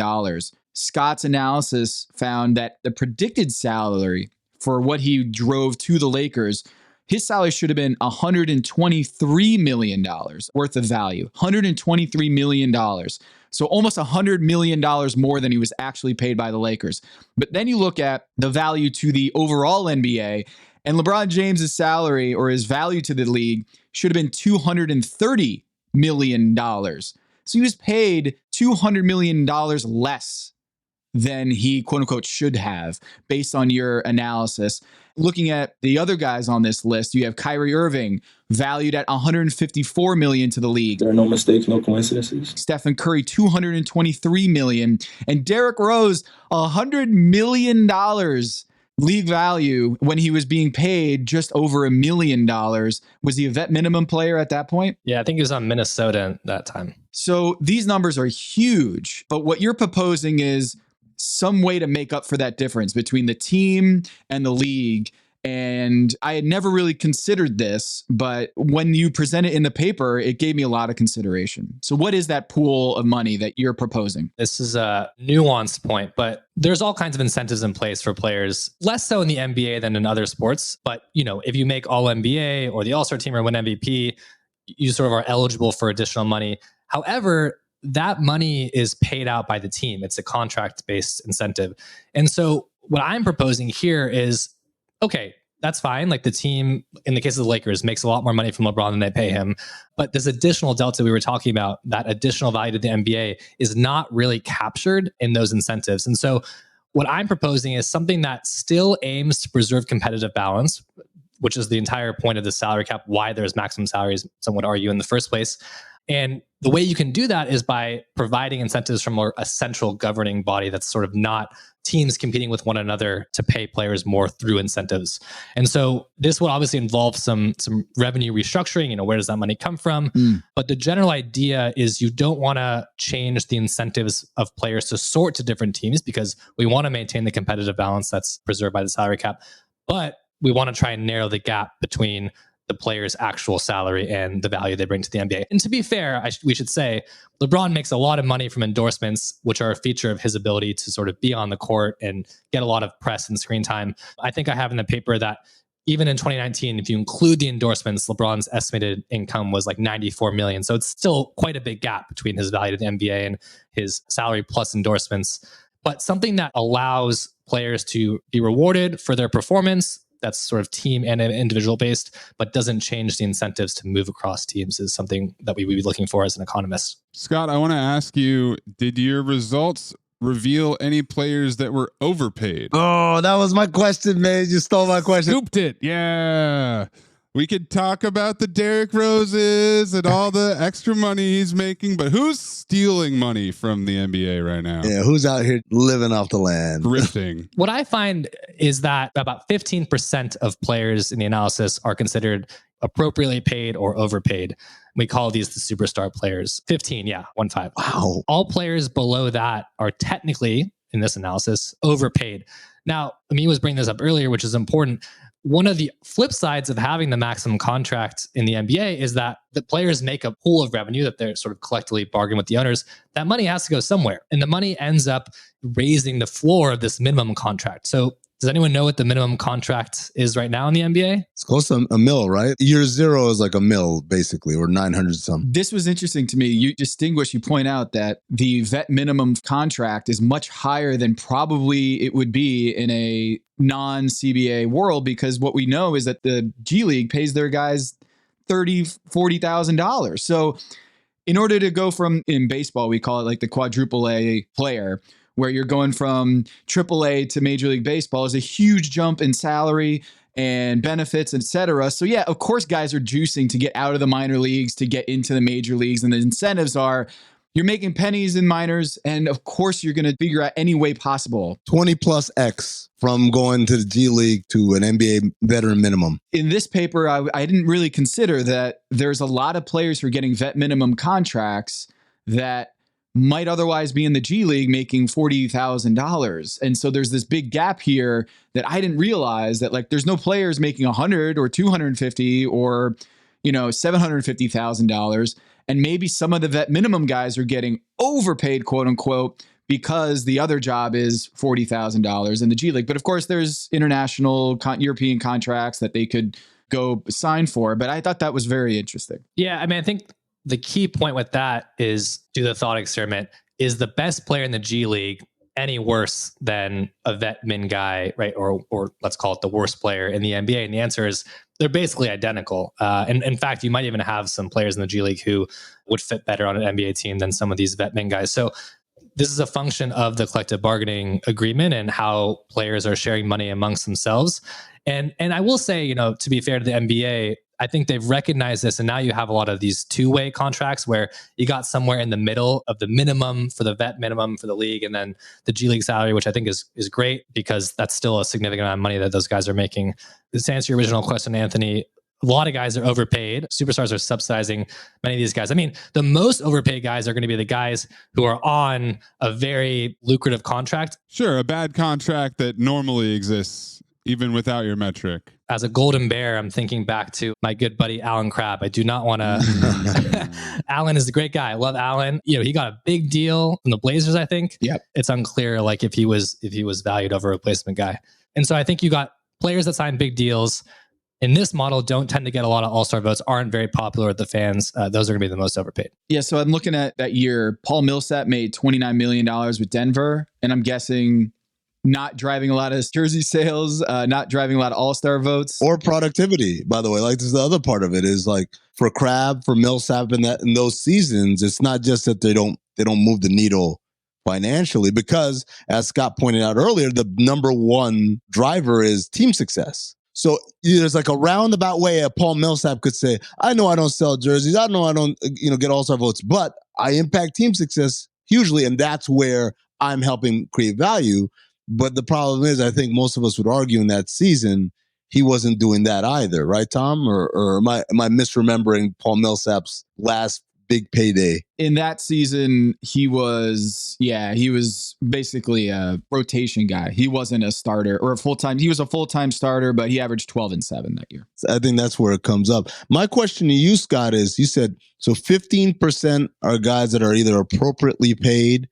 Scott's analysis found that the predicted salary for what he drove to the Lakers, his salary should have been $123 million worth of value. $123 million. So almost $100 million more than he was actually paid by the Lakers. But then you look at the value to the overall NBA, and LeBron James's salary, or his value to the league, should have been $230 million. So he was paid $200 million less than he, quote unquote, should have, based on your analysis. Looking at the other guys on this list, you have Kyrie Irving, valued at $154 million to the league. There are no mistakes, no coincidences. Stephen Curry, $223 million. And Derrick Rose, $100 million league value when he was being paid just over $1 million. Was he a vet minimum player at that point? Yeah, I think he was on Minnesota at that time. So these numbers are huge, but what you're proposing is some way to make up for that difference between the team and the league. And I had never really considered this, but when you present it in the paper, it gave me a lot of consideration. So what is that pool of money that you're proposing? This is a nuanced point, but there's all kinds of incentives in place for players, less so in the NBA than in other sports. But, if you make All NBA or the All-Star team or win MVP, you sort of are eligible for additional money. However, that money is paid out by the team. It's a contract-based incentive. And so what I'm proposing here is, okay, that's fine. Like the team, in the case of the Lakers, makes a lot more money from LeBron than they pay him. But this additional delta we were talking about, that additional value to the NBA, is not really captured in those incentives. And so what I'm proposing is something that still aims to preserve competitive balance, which is the entire point of the salary cap, why there's maximum salaries, some would argue, in the first place. And the way you can do that is by providing incentives from a central governing body that's sort of not teams competing with one another to pay players more through incentives. And so this will obviously involve some revenue restructuring, where does that money come from? But the general idea is you don't want to change the incentives of players to sort to different teams, because we want to maintain the competitive balance that's preserved by the salary cap. But we want to try and narrow the gap between the player's actual salary and the value they bring to the NBA. And to be fair, we should say LeBron makes a lot of money from endorsements, which are a feature of his ability to sort of be on the court and get a lot of press and screen time. I think I have in the paper that even in 2019, if you include the endorsements, LeBron's estimated income was like $94 million. So it's still quite a big gap between his value to the NBA and his salary plus endorsements. But something that allows players to be rewarded for their performance, that's sort of team and individual based, but doesn't change the incentives to move across teams, is something that we would be looking for as an economist. Scott, I want to ask you, did your results reveal any players that were overpaid? Oh, that was my question, man. You stole my question. Scooped it. Yeah. We could talk about the Derrick Roses and all the extra money he's making, but who's stealing money from the NBA right now? Yeah, who's out here living off the land? Grifting. What I find is that about 15% of players in the analysis are considered appropriately paid or overpaid. We call these the superstar players. 15, yeah, 15. Wow. All players below that are technically in this analysis, overpaid. Now, Amin was bringing this up earlier, which is important. One of the flip sides of having the maximum contract in the NBA is that the players make a pool of revenue that they're sort of collectively bargain with the owners. That money has to go somewhere. And the money ends up raising the floor of this minimum contract. So does anyone know what the minimum contract is right now in the NBA? It's close to a mil, right? Year zero is like a mil, basically, or 900 something. This was interesting to me. You point out that the vet minimum contract is much higher than probably it would be in a non-CBA world, because what we know is that the G League pays their guys $30,000, $40,000. So in order to go from, in baseball, we call it like the quadruple A player, where you're going from AAA to Major League Baseball, is a huge jump in salary and benefits, et cetera. So yeah, of course, guys are juicing to get out of the minor leagues to get into the major leagues. And the incentives are, you're making pennies in minors, and of course, you're going to figure out any way possible. 20 plus X from going to the G League to an NBA veteran minimum. In this paper, I didn't really consider that there's a lot of players who are getting vet minimum contracts that might otherwise be in the G League making $40,000. And so there's this big gap here that I didn't realize, that like there's no players making $100 or $250 or, $750,000. And maybe some of the vet minimum guys are getting overpaid, quote unquote, because the other job is $40,000 in the G League. But of course, there's international European contracts that they could go sign for. But I thought that was very interesting. Yeah, I mean, I think the key point with that is do the thought experiment. Is the best player in the G League any worse than a vet min guy, right? Or let's call it the worst player in the NBA? And the answer is they're basically identical. And in fact, you might even have some players in the G League who would fit better on an NBA team than some of these vet min guys. So this is a function of the collective bargaining agreement and how players are sharing money amongst themselves. And I will say, to be fair to the NBA, I think they've recognized this, and now you have a lot of these two-way contracts where you got somewhere in the middle of the minimum for the vet minimum for the league, and then the G League salary, which I think is great because that's still a significant amount of money that those guys are making. To answer your original question, Anthony, a lot of guys are overpaid. Superstars are subsidizing many of these guys. I mean, the most overpaid guys are going to be the guys who are on a very lucrative contract. Sure, a bad contract that normally exists, even without your metric. As a golden bear, I'm thinking back to my good buddy, Alan Crabb. I do not want to... Alan is a great guy. I love Alan. He got a big deal from the Blazers, I think. Yep. It's unclear like if he was valued over a replacement guy. And so I think you got players that sign big deals in this model don't tend to get a lot of all-star votes, aren't very popular with the fans. Those are going to be the most overpaid. Yeah, so I'm looking at that year. Paul Millsap made $29 million with Denver, and I'm guessing not driving a lot of jersey sales, not driving a lot of all-star votes. Or productivity, by the way. Like, this is the other part of it, is like for Crab, for Millsap in those seasons, it's not just that they don't move the needle financially, because as Scott pointed out earlier, the number one driver is team success. So there's like a roundabout way a Paul Millsap could say, I know I don't sell jerseys, I know I don't get all-star votes, but I impact team success hugely, and that's where I'm helping create value. But the problem is, I think most of us would argue in that season, he wasn't doing that either, right, Tom? Or am I misremembering Paul Millsap's last big payday? In that season, he was basically a rotation guy. He wasn't a starter or a full-time. He was a full-time starter, but he averaged 12 and 7 that year. So I think that's where it comes up. My question to you, Scott, is, you said, so 15% are guys that are either appropriately paid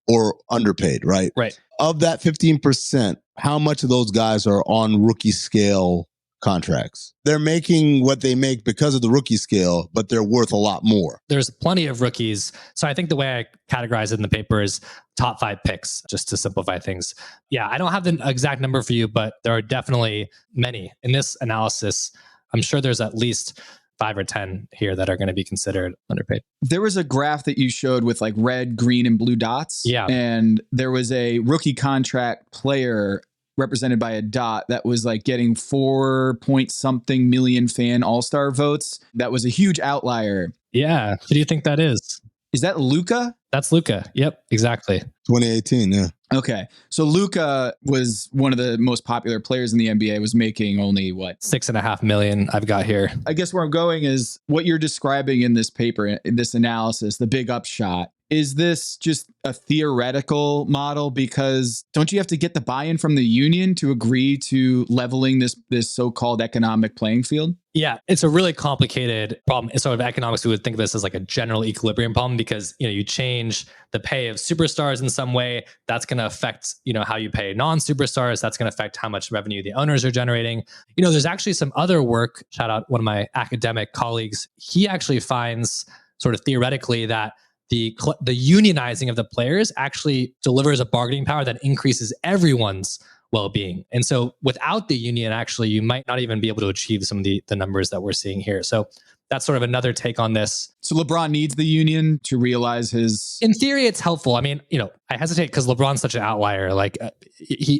or underpaid, right? Right. Of that 15%, how much of those guys are on rookie scale contracts? They're making what they make because of the rookie scale, but they're worth a lot more. There's plenty of rookies. So I think the way I categorize it in the paper is top 5 picks, just to simplify things. Yeah, I don't have the exact number for you, but there are definitely many. In this analysis, I'm sure there's at least 5 or 10 here that are going to be considered underpaid. There was a graph that you showed with like red, green, and blue dots. Yeah. And there was a rookie contract player represented by a dot that was like getting 4-point-something million fan all-star votes. That was a huge outlier. Yeah. Who do you think that is? Is that Luka? That's Luka. Yep, exactly. 2018, yeah. Okay. So Luka was one of the most popular players in the NBA, was making only what? $6.5 million I've got here. I guess where I'm going is what you're describing in this paper, in this analysis, the big upshot is this just a theoretical model? Because don't you have to get the buy-in from the union to agree to leveling this so-called economic playing field? Yeah, it's a really complicated problem. It's sort of economics. We would think of this as like a general equilibrium problem because, you change the pay of superstars in some way. That's going to affect, how you pay non-superstars. That's going to affect how much revenue the owners are generating. There's actually some other work. Shout out one of my academic colleagues. He actually finds sort of theoretically that the unionizing of the players actually delivers a bargaining power that increases everyone's well-being. And so without the union, actually, you might not even be able to achieve some of the numbers that we're seeing here. So that's sort of another take on this. So LeBron needs the union to realize his... In theory, it's helpful. I mean, I hesitate because LeBron's such an outlier. Like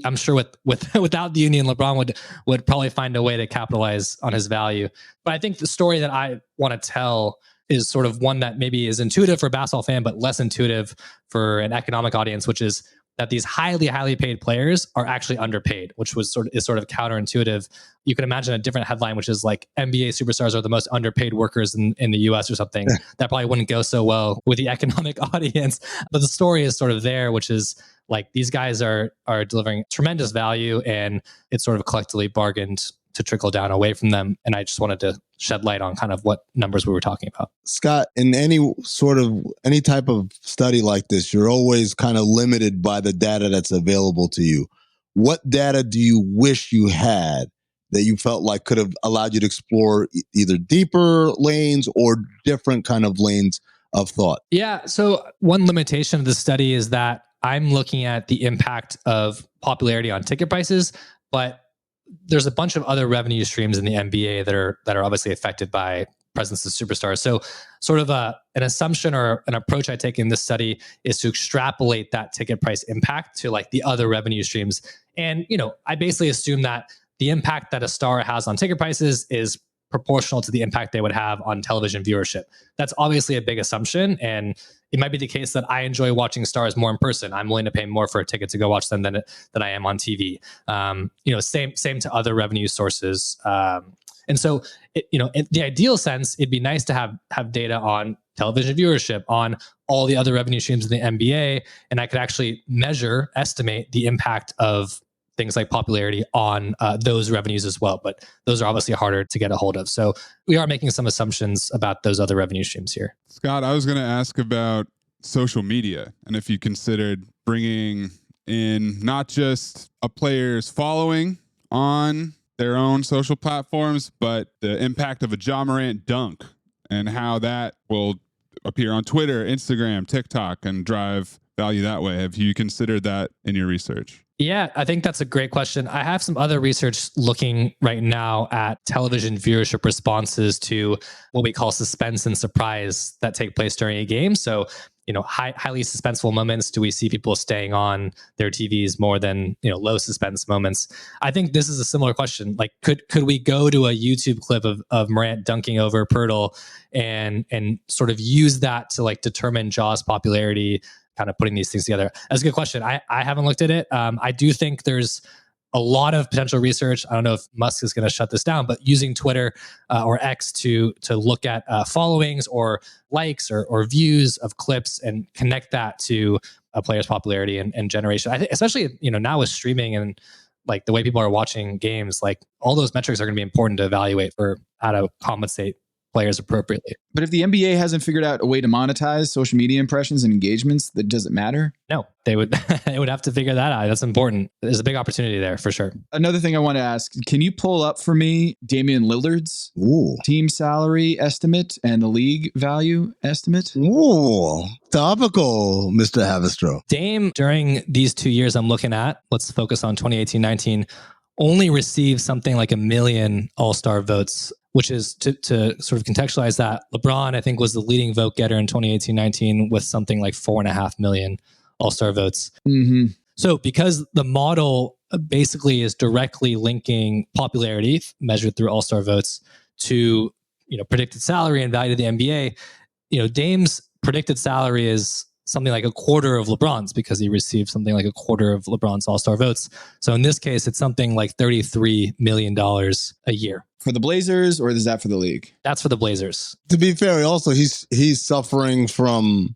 I'm sure without the union, LeBron would probably find a way to capitalize on his value. But I think the story that I want to tell is sort of one that maybe is intuitive for a basketball fan, but less intuitive for an economic audience, which is that these highly, highly paid players are actually underpaid, which is sort of counterintuitive. You can imagine a different headline, which is like NBA superstars are the most underpaid workers in the US or something. That probably wouldn't go so well with the economic audience. But the story is sort of there, which is like these guys are delivering tremendous value and it's sort of collectively bargained to trickle down away from them. And I just wanted to shed light on kind of what numbers we were talking about. Scott, in any type of study like this, you're always kind of limited by the data that's available to you. What data do you wish you had that you felt like could have allowed you to explore either deeper lanes or different kind of lanes of thought? Yeah. So one limitation of the study is that I'm looking at the impact of popularity on ticket prices, but there's a bunch of other revenue streams in the NBA that are obviously affected by presence of superstars. So sort of an assumption or an approach I take in this study is to extrapolate that ticket price impact to like the other revenue streams. And, I basically assume that the impact that a star has on ticket prices is proportional to the impact they would have on television viewership. That's obviously a big assumption. And it might be the case that I enjoy watching stars more in person. I'm willing to pay more for a ticket to go watch them than I am on TV. Same to other revenue sources. And so, in the ideal sense, it'd be nice to have data on television viewership, on all the other revenue streams in the NBA, and I could actually estimate the impact of things like popularity on those revenues as well. But those are obviously harder to get a hold of. So we are making some assumptions about those other revenue streams here. Scott, I was going to ask about social media and if you considered bringing in not just a player's following on their own social platforms, but the impact of a Ja Morant dunk and how that will appear on Twitter, Instagram, TikTok, and drive value that way. Have you considered that in your research? Yeah, I think that's a great question. I have some other research looking right now at television viewership responses to what we call suspense and surprise that take place during a game. So, highly suspenseful moments. Do we see people staying on their TVs more than, low suspense moments? I think this is a similar question. Like, could we go to a YouTube clip of Morant dunking over Pirtle and sort of use that to like determine Ja's popularity, kind of putting these things together? That's a good question. I haven't looked at it. I do think there's a lot of potential research. I don't know if Musk is going to shut this down, but using Twitter or X to look at followings or likes or views of clips and connect that to a player's popularity and generation. I think especially, now with streaming and like the way people are watching games, like all those metrics are going to be important to evaluate for how to compensate players appropriately. But if the NBA hasn't figured out a way to monetize social media impressions and engagements, that does it matter? No, they would have to figure that out. That's important. There's a big opportunity there for sure. Another thing I want to ask, can you pull up for me Damian Lillard's team salary estimate and the league value estimate? Ooh, topical, Mr. Havistro. Dame, during these 2 years I'm looking at, let's focus on 2018-19, only received something like 1 million All-Star votes, which is to sort of contextualize that. LeBron, I think, was the leading vote getter in 2018-19 with something like 4.5 million All-Star votes. Mm-hmm. So because the model basically is directly linking popularity measured through All-Star votes to, predicted salary and value to the NBA, Dame's predicted salary is something like a quarter of LeBron's because he received something like a quarter of LeBron's All-Star votes. So in this case, it's something like $33 million a year. For the Blazers, or is that for the league? That's for the Blazers. To be fair, also he's suffering from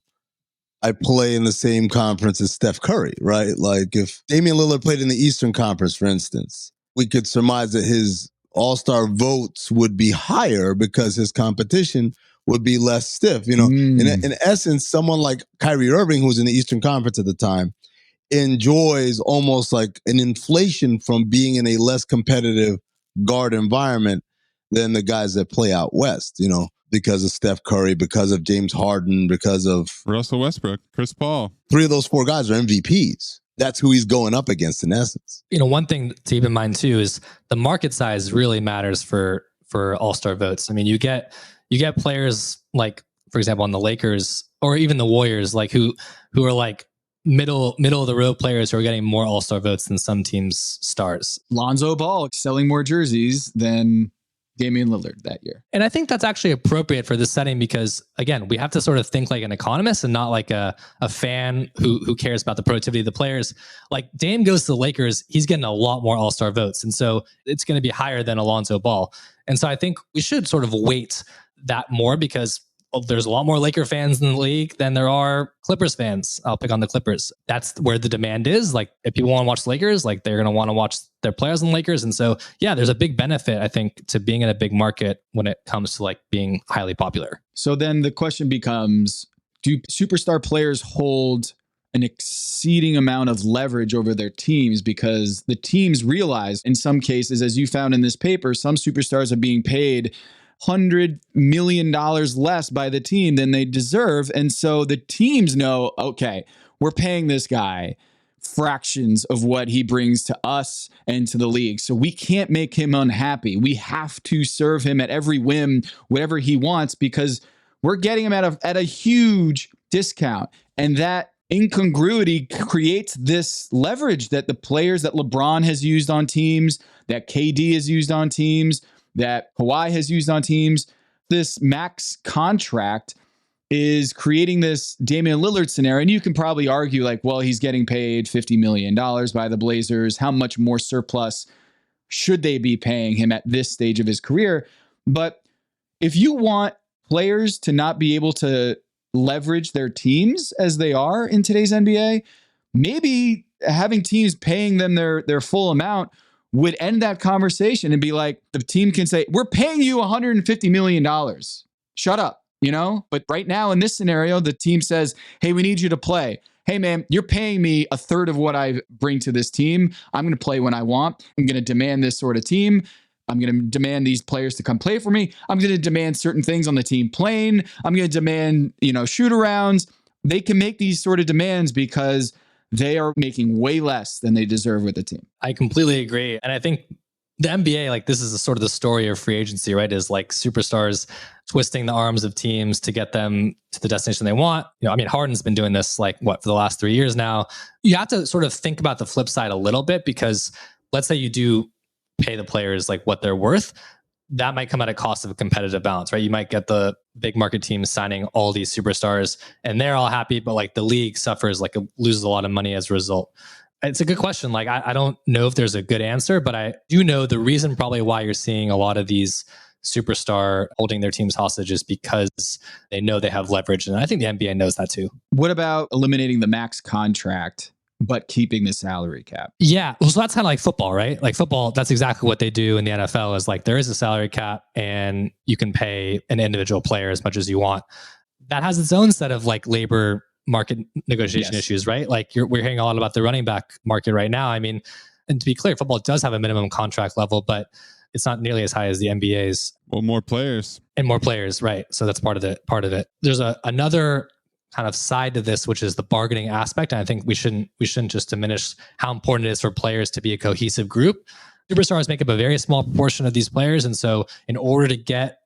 I play in the same conference as Steph Curry, right? Like if Damian Lillard played in the Eastern Conference, for instance, we could surmise that his all-star votes would be higher because his competition would be less stiff. You know, in essence, someone like Kyrie Irving, who was in the Eastern Conference at the time, enjoys almost like an inflation from being in a less competitive guard environment than the guys that play out West, you know, because of Steph Curry, because of James Harden, because of Russell Westbrook, Chris Paul. 3 of those 4 guys are MVPs. That's who he's going up against in essence. You know, one thing to keep in mind too is the market size really matters for all-star votes. I mean, you get players like, for example, on the Lakers or even the Warriors, like who are like middle of the road players who are getting more all-star votes than some teams' stars. Lonzo Ball selling more jerseys than Damian Lillard that year. And I think that's actually appropriate for this setting because, again, we have to sort of think like an economist and not like a fan who cares about the productivity of the players. Like Dame goes to the Lakers, he's getting a lot more all-star votes. And so it's going to be higher than Alonzo Ball. And so I think we should sort of weight that more because there's a lot more Laker fans in the league than there are Clippers fans. I'll pick on the Clippers. That's where the demand is. Like if people want to watch the Lakers, like they're going to want to watch their players in the Lakers. And so, yeah, there's a big benefit, I think, to being in a big market when it comes to like being highly popular. So then the question becomes, do superstar players hold an exceeding amount of leverage over their teams? Because the teams realize in some cases, as you found in this paper, some superstars are being paid $100 million less by the team than they deserve. And so the teams know, okay, we're paying this guy fractions of what he brings to us and to the league. So we can't make him unhappy. We have to serve him at every whim, whatever he wants, because we're getting him at a huge discount. And that incongruity creates this leverage that the players that LeBron has used on teams, that KD has used on teams, that Kawhi has used on teams. This max contract is creating this Damian Lillard scenario. And you can probably argue like, well, he's getting paid $50 million by the Blazers. How much more surplus should they be paying him at this stage of his career? But if you want players to not be able to leverage their teams as they are in today's NBA, maybe having teams paying them their full amount would end that conversation and be like, the team can say, we're paying you $150 million. Shut up, you know? But right now in this scenario, the team says, hey, we need you to play. Hey, man, you're paying me a third of what I bring to this team. I'm going to play when I want. I'm going to demand this sort of team. I'm going to demand these players to come play for me. I'm going to demand certain things on the team plane. I'm going to demand, shoot arounds. They can make these sort of demands because they are making way less than they deserve with the team. I completely agree. And I think the NBA, like this is sort of the story of free agency, right? Is like superstars twisting the arms of teams to get them to the destination they want. Harden's been doing this for the last 3 years now. You have to sort of think about the flip side a little bit because let's say you do pay the players like what they're worth. That might come at a cost of a competitive balance, right? You might get the big market teams signing all these superstars and they're all happy, but like the league suffers, loses a lot of money as a result. It's a good question. Like, I don't know if there's a good answer, but I do know the reason probably why you're seeing a lot of these superstar holding their teams hostage is because they know they have leverage. And I think the NBA knows that too. What about eliminating the max contract, but keeping the salary cap? Yeah. Well, so that's kind of like football, right? Like football, that's exactly what they do in the NFL is like there is a salary cap and you can pay an individual player as much as you want. That has its own set of like labor market negotiation issues, right? Like we're hearing a lot about the running back market right now. I mean, and to be clear, football does have a minimum contract level, but it's not nearly as high as the NBA's. Well, more players. And more players, right? So that's part of it. There's another kind of side to this, which is the bargaining aspect. And I think we shouldn't just diminish how important it is for players to be a cohesive group. Superstars make up a very small proportion of these players. And so in order to get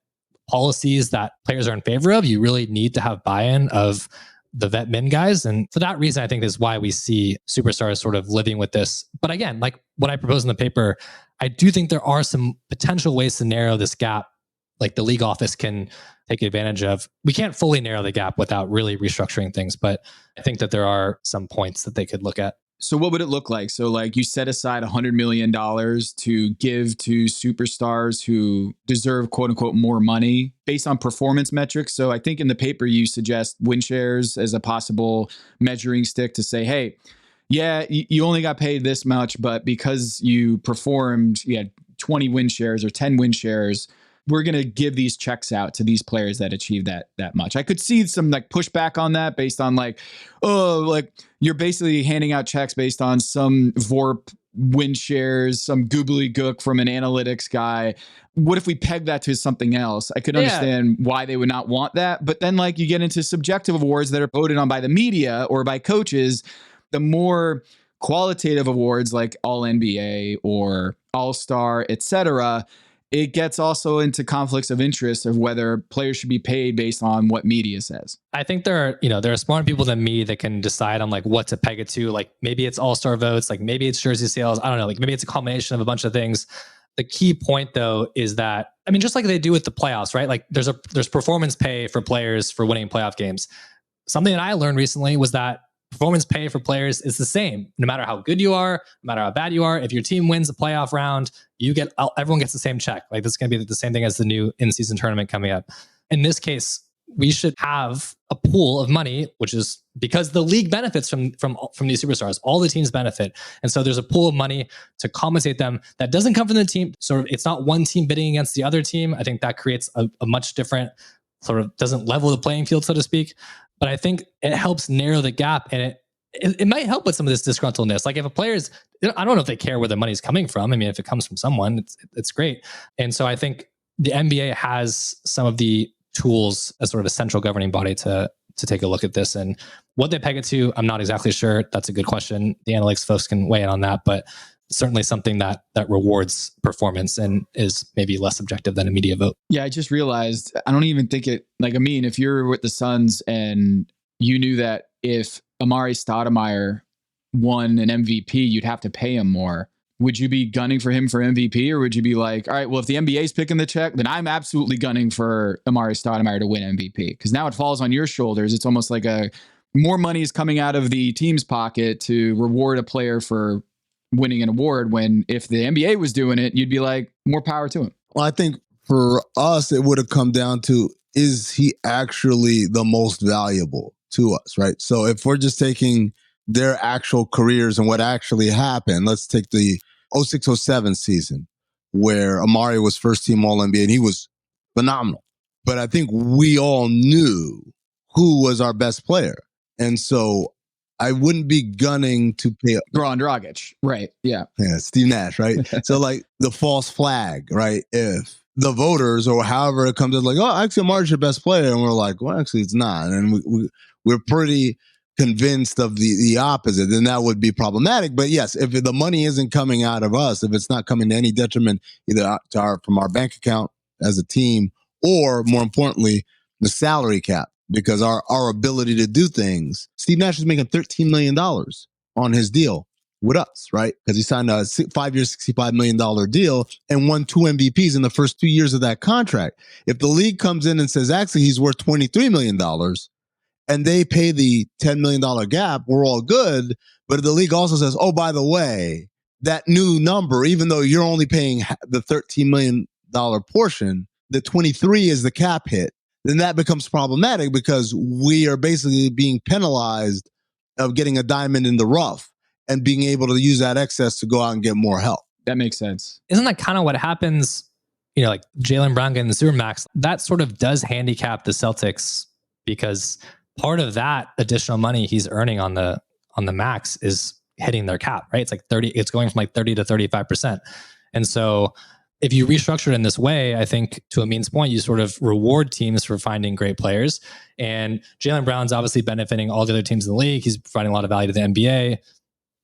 policies that players are in favor of, you really need to have buy-in of the vet min guys. And for that reason, I think is why we see superstars sort of living with this. But again, like what I propose in the paper, I do think there are some potential ways to narrow this gap, like the league office can take advantage of. We can't fully narrow the gap without really restructuring things, but I think that there are some points that they could look at. So what would it look like? So like you set aside $100 million to give to superstars who deserve quote unquote more money based on performance metrics. So I think in the paper you suggest win shares as a possible measuring stick to say, hey, yeah, you only got paid this much, but because you performed, you had 20 win shares or 10 win shares, we're going to give these checks out to these players that achieve that much. I could see some like pushback on that based on like, oh, like you're basically handing out checks based on some VORP win shares, some goobly gook from an analytics guy. What if we peg that to something else? I could understand why they would not want that. But then like you get into subjective awards that are voted on by the media or by coaches. The more qualitative awards like All NBA or All-Star, etc., it gets also into conflicts of interest of whether players should be paid based on what media says. I think there are smarter people than me that can decide on like what to peg it to. Like maybe it's all-star votes, like maybe it's jersey sales. I don't know. Like maybe it's a combination of a bunch of things. The key point though is that, I mean, just like they do with the playoffs, right? Like there's performance pay for players for winning playoff games. Something that I learned recently was that performance pay for players is the same, no matter how good you are, no matter how bad you are. If your team wins a playoff round, everyone gets the same check. Like this is going to be the same thing as the new in-season tournament coming up. In this case, we should have a pool of money, which is because the league benefits from these superstars. All the teams benefit, and so there's a pool of money to compensate them that doesn't come from the team. Sort of, it's not one team bidding against the other team. I think that creates a much different sort of doesn't level the playing field, so to speak. But I think it helps narrow the gap, and it might help with some of this disgruntledness. Like if a player's, I don't know if they care where the money's coming from. I mean, if it comes from someone, it's great. And so I think the NBA has some of the tools as sort of a central governing body to take a look at this. And what they peg it to, I'm not exactly sure. That's a good question. The analytics folks can weigh in on that, but certainly something that rewards performance and is maybe less objective than a media vote. Yeah, I just realized I don't even think it, like, I mean, if you're with the Suns and you knew that if Amari Stoudemire won an MVP, you'd have to pay him more. Would you be gunning for him for MVP, or would you be like, all right, well, if the NBA is picking the check, then I'm absolutely gunning for Amari Stoudemire to win MVP? Because now it falls on your shoulders. It's almost like more money is coming out of the team's pocket to reward a player for winning an award, when if the NBA was doing it, you'd be like, more power to him. Well, I think for us, it would have come down to, is he actually the most valuable to us, right? So if we're just taking their actual careers and what actually happened, let's take the 06-07 season where Amari was first team All-NBA and he was phenomenal. But I think we all knew who was our best player. And so I wouldn't be gunning to pay Goran Dragic. Right. Yeah. Yeah. Steve Nash. Right. So like the false flag, right? If the voters or however it comes in like, oh, actually Amari's your best player. And we're like, well, actually it's not. And we're pretty convinced of the opposite, then that would be problematic. But yes, if the money isn't coming out of us, if it's not coming to any detriment either from our bank account as a team, or more importantly, the salary cap, because our ability to do things. Steve Nash is making $13 million on his deal with us, right? Because he signed a 5-year, $65 million deal and won 2 MVPs in the first 2 years of that contract. If the league comes in and says, actually, he's worth $23 million and they pay the $10 million gap, we're all good. But if the league also says, oh, by the way, that new number, even though you're only paying the $13 million portion, the 23 is the cap hit, then that becomes problematic because we are basically being penalized of getting a diamond in the rough and being able to use that excess to go out and get more help. That makes sense. Isn't that kind of what happens, like Jaylen Brown getting the Supermax? That sort of does handicap the Celtics because part of that additional money he's earning on the max is hitting their cap, right? It's like 30, it's going from like 30 to 35%. And so if you restructure it in this way, I think to Amin's point, you sort of reward teams for finding great players. And Jaylen Brown's obviously benefiting all the other teams in the league. He's providing a lot of value to the NBA.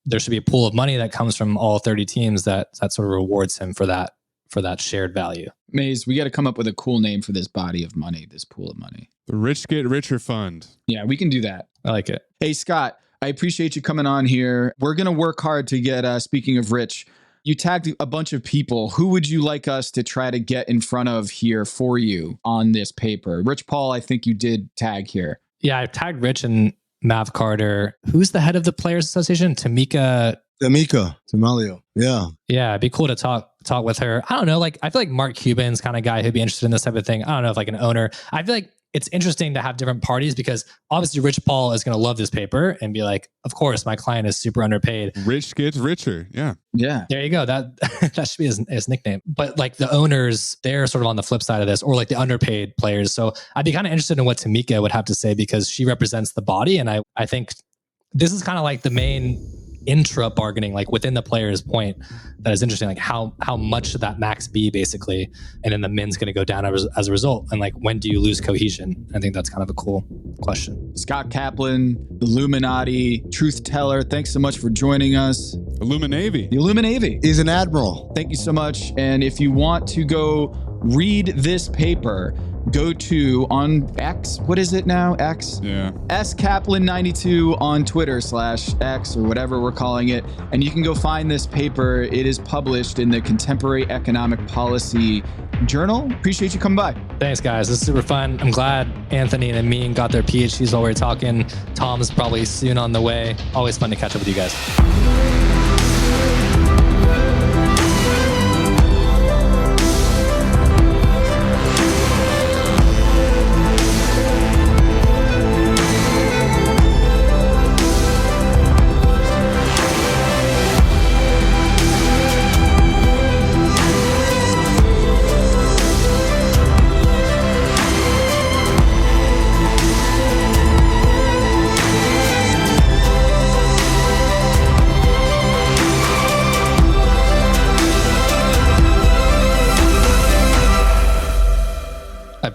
There should be a pool of money that comes from all 30 teams that sort of rewards him for that shared value. Maze, we got to come up with a cool name for this body of money, this pool of money. The Rich Get Richer Fund. Yeah, we can do that. I like it. Hey, Scott, I appreciate you coming on here. We're going to work hard to get, speaking of Rich, you tagged a bunch of people. Who would you like us to try to get in front of here for you on this paper? Rich Paul, I think you did tag here. Yeah, I tagged Rich, and Mav Carter. Who's the head of the Players Association? Tamika Tamalio. Yeah. Yeah, it'd be cool to talk with her. I don't know. Like, I feel like Mark Cuban's kind of guy who'd be interested in this type of thing. I don't know if like an owner. I feel like it's interesting to have different parties because obviously Rich Paul is going to love this paper and be like, of course, my client is super underpaid. Rich gets richer. Yeah. Yeah. There you go. That should be his nickname. But like the owners, they're sort of on the flip side of this, or like the underpaid players. So I'd be kind of interested in what Tamika would have to say because she represents the body. And I think this is kind of like the main intra bargaining, like within the player's point that is interesting, like how much should that max be basically, and then the min's going to go down as a result, and like when do you lose cohesion? I think that's kind of a cool question. Scott Kaplan, Illuminati, truth teller, thanks so much for joining us. IllumiNavy. The IllumiNavy. He's an admiral. Thank you so much. And if you want to go read this paper, go to on X. What is it now? X? Yeah. skaplan92 on Twitter /X or whatever we're calling it. And you can go find this paper. It is published in the Contemporary Economic Policy Journal. Appreciate you coming by. Thanks, guys. This is super fun. I'm glad Anthony and Amin got their PhDs while we were talking. Tom's probably soon on the way. Always fun to catch up with you guys.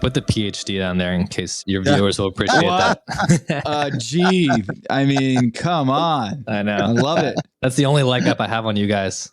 Put the PhD down there in case your viewers will appreciate that. Gee, I mean, come on. I know. I love it. That's the only leg up I have on you guys.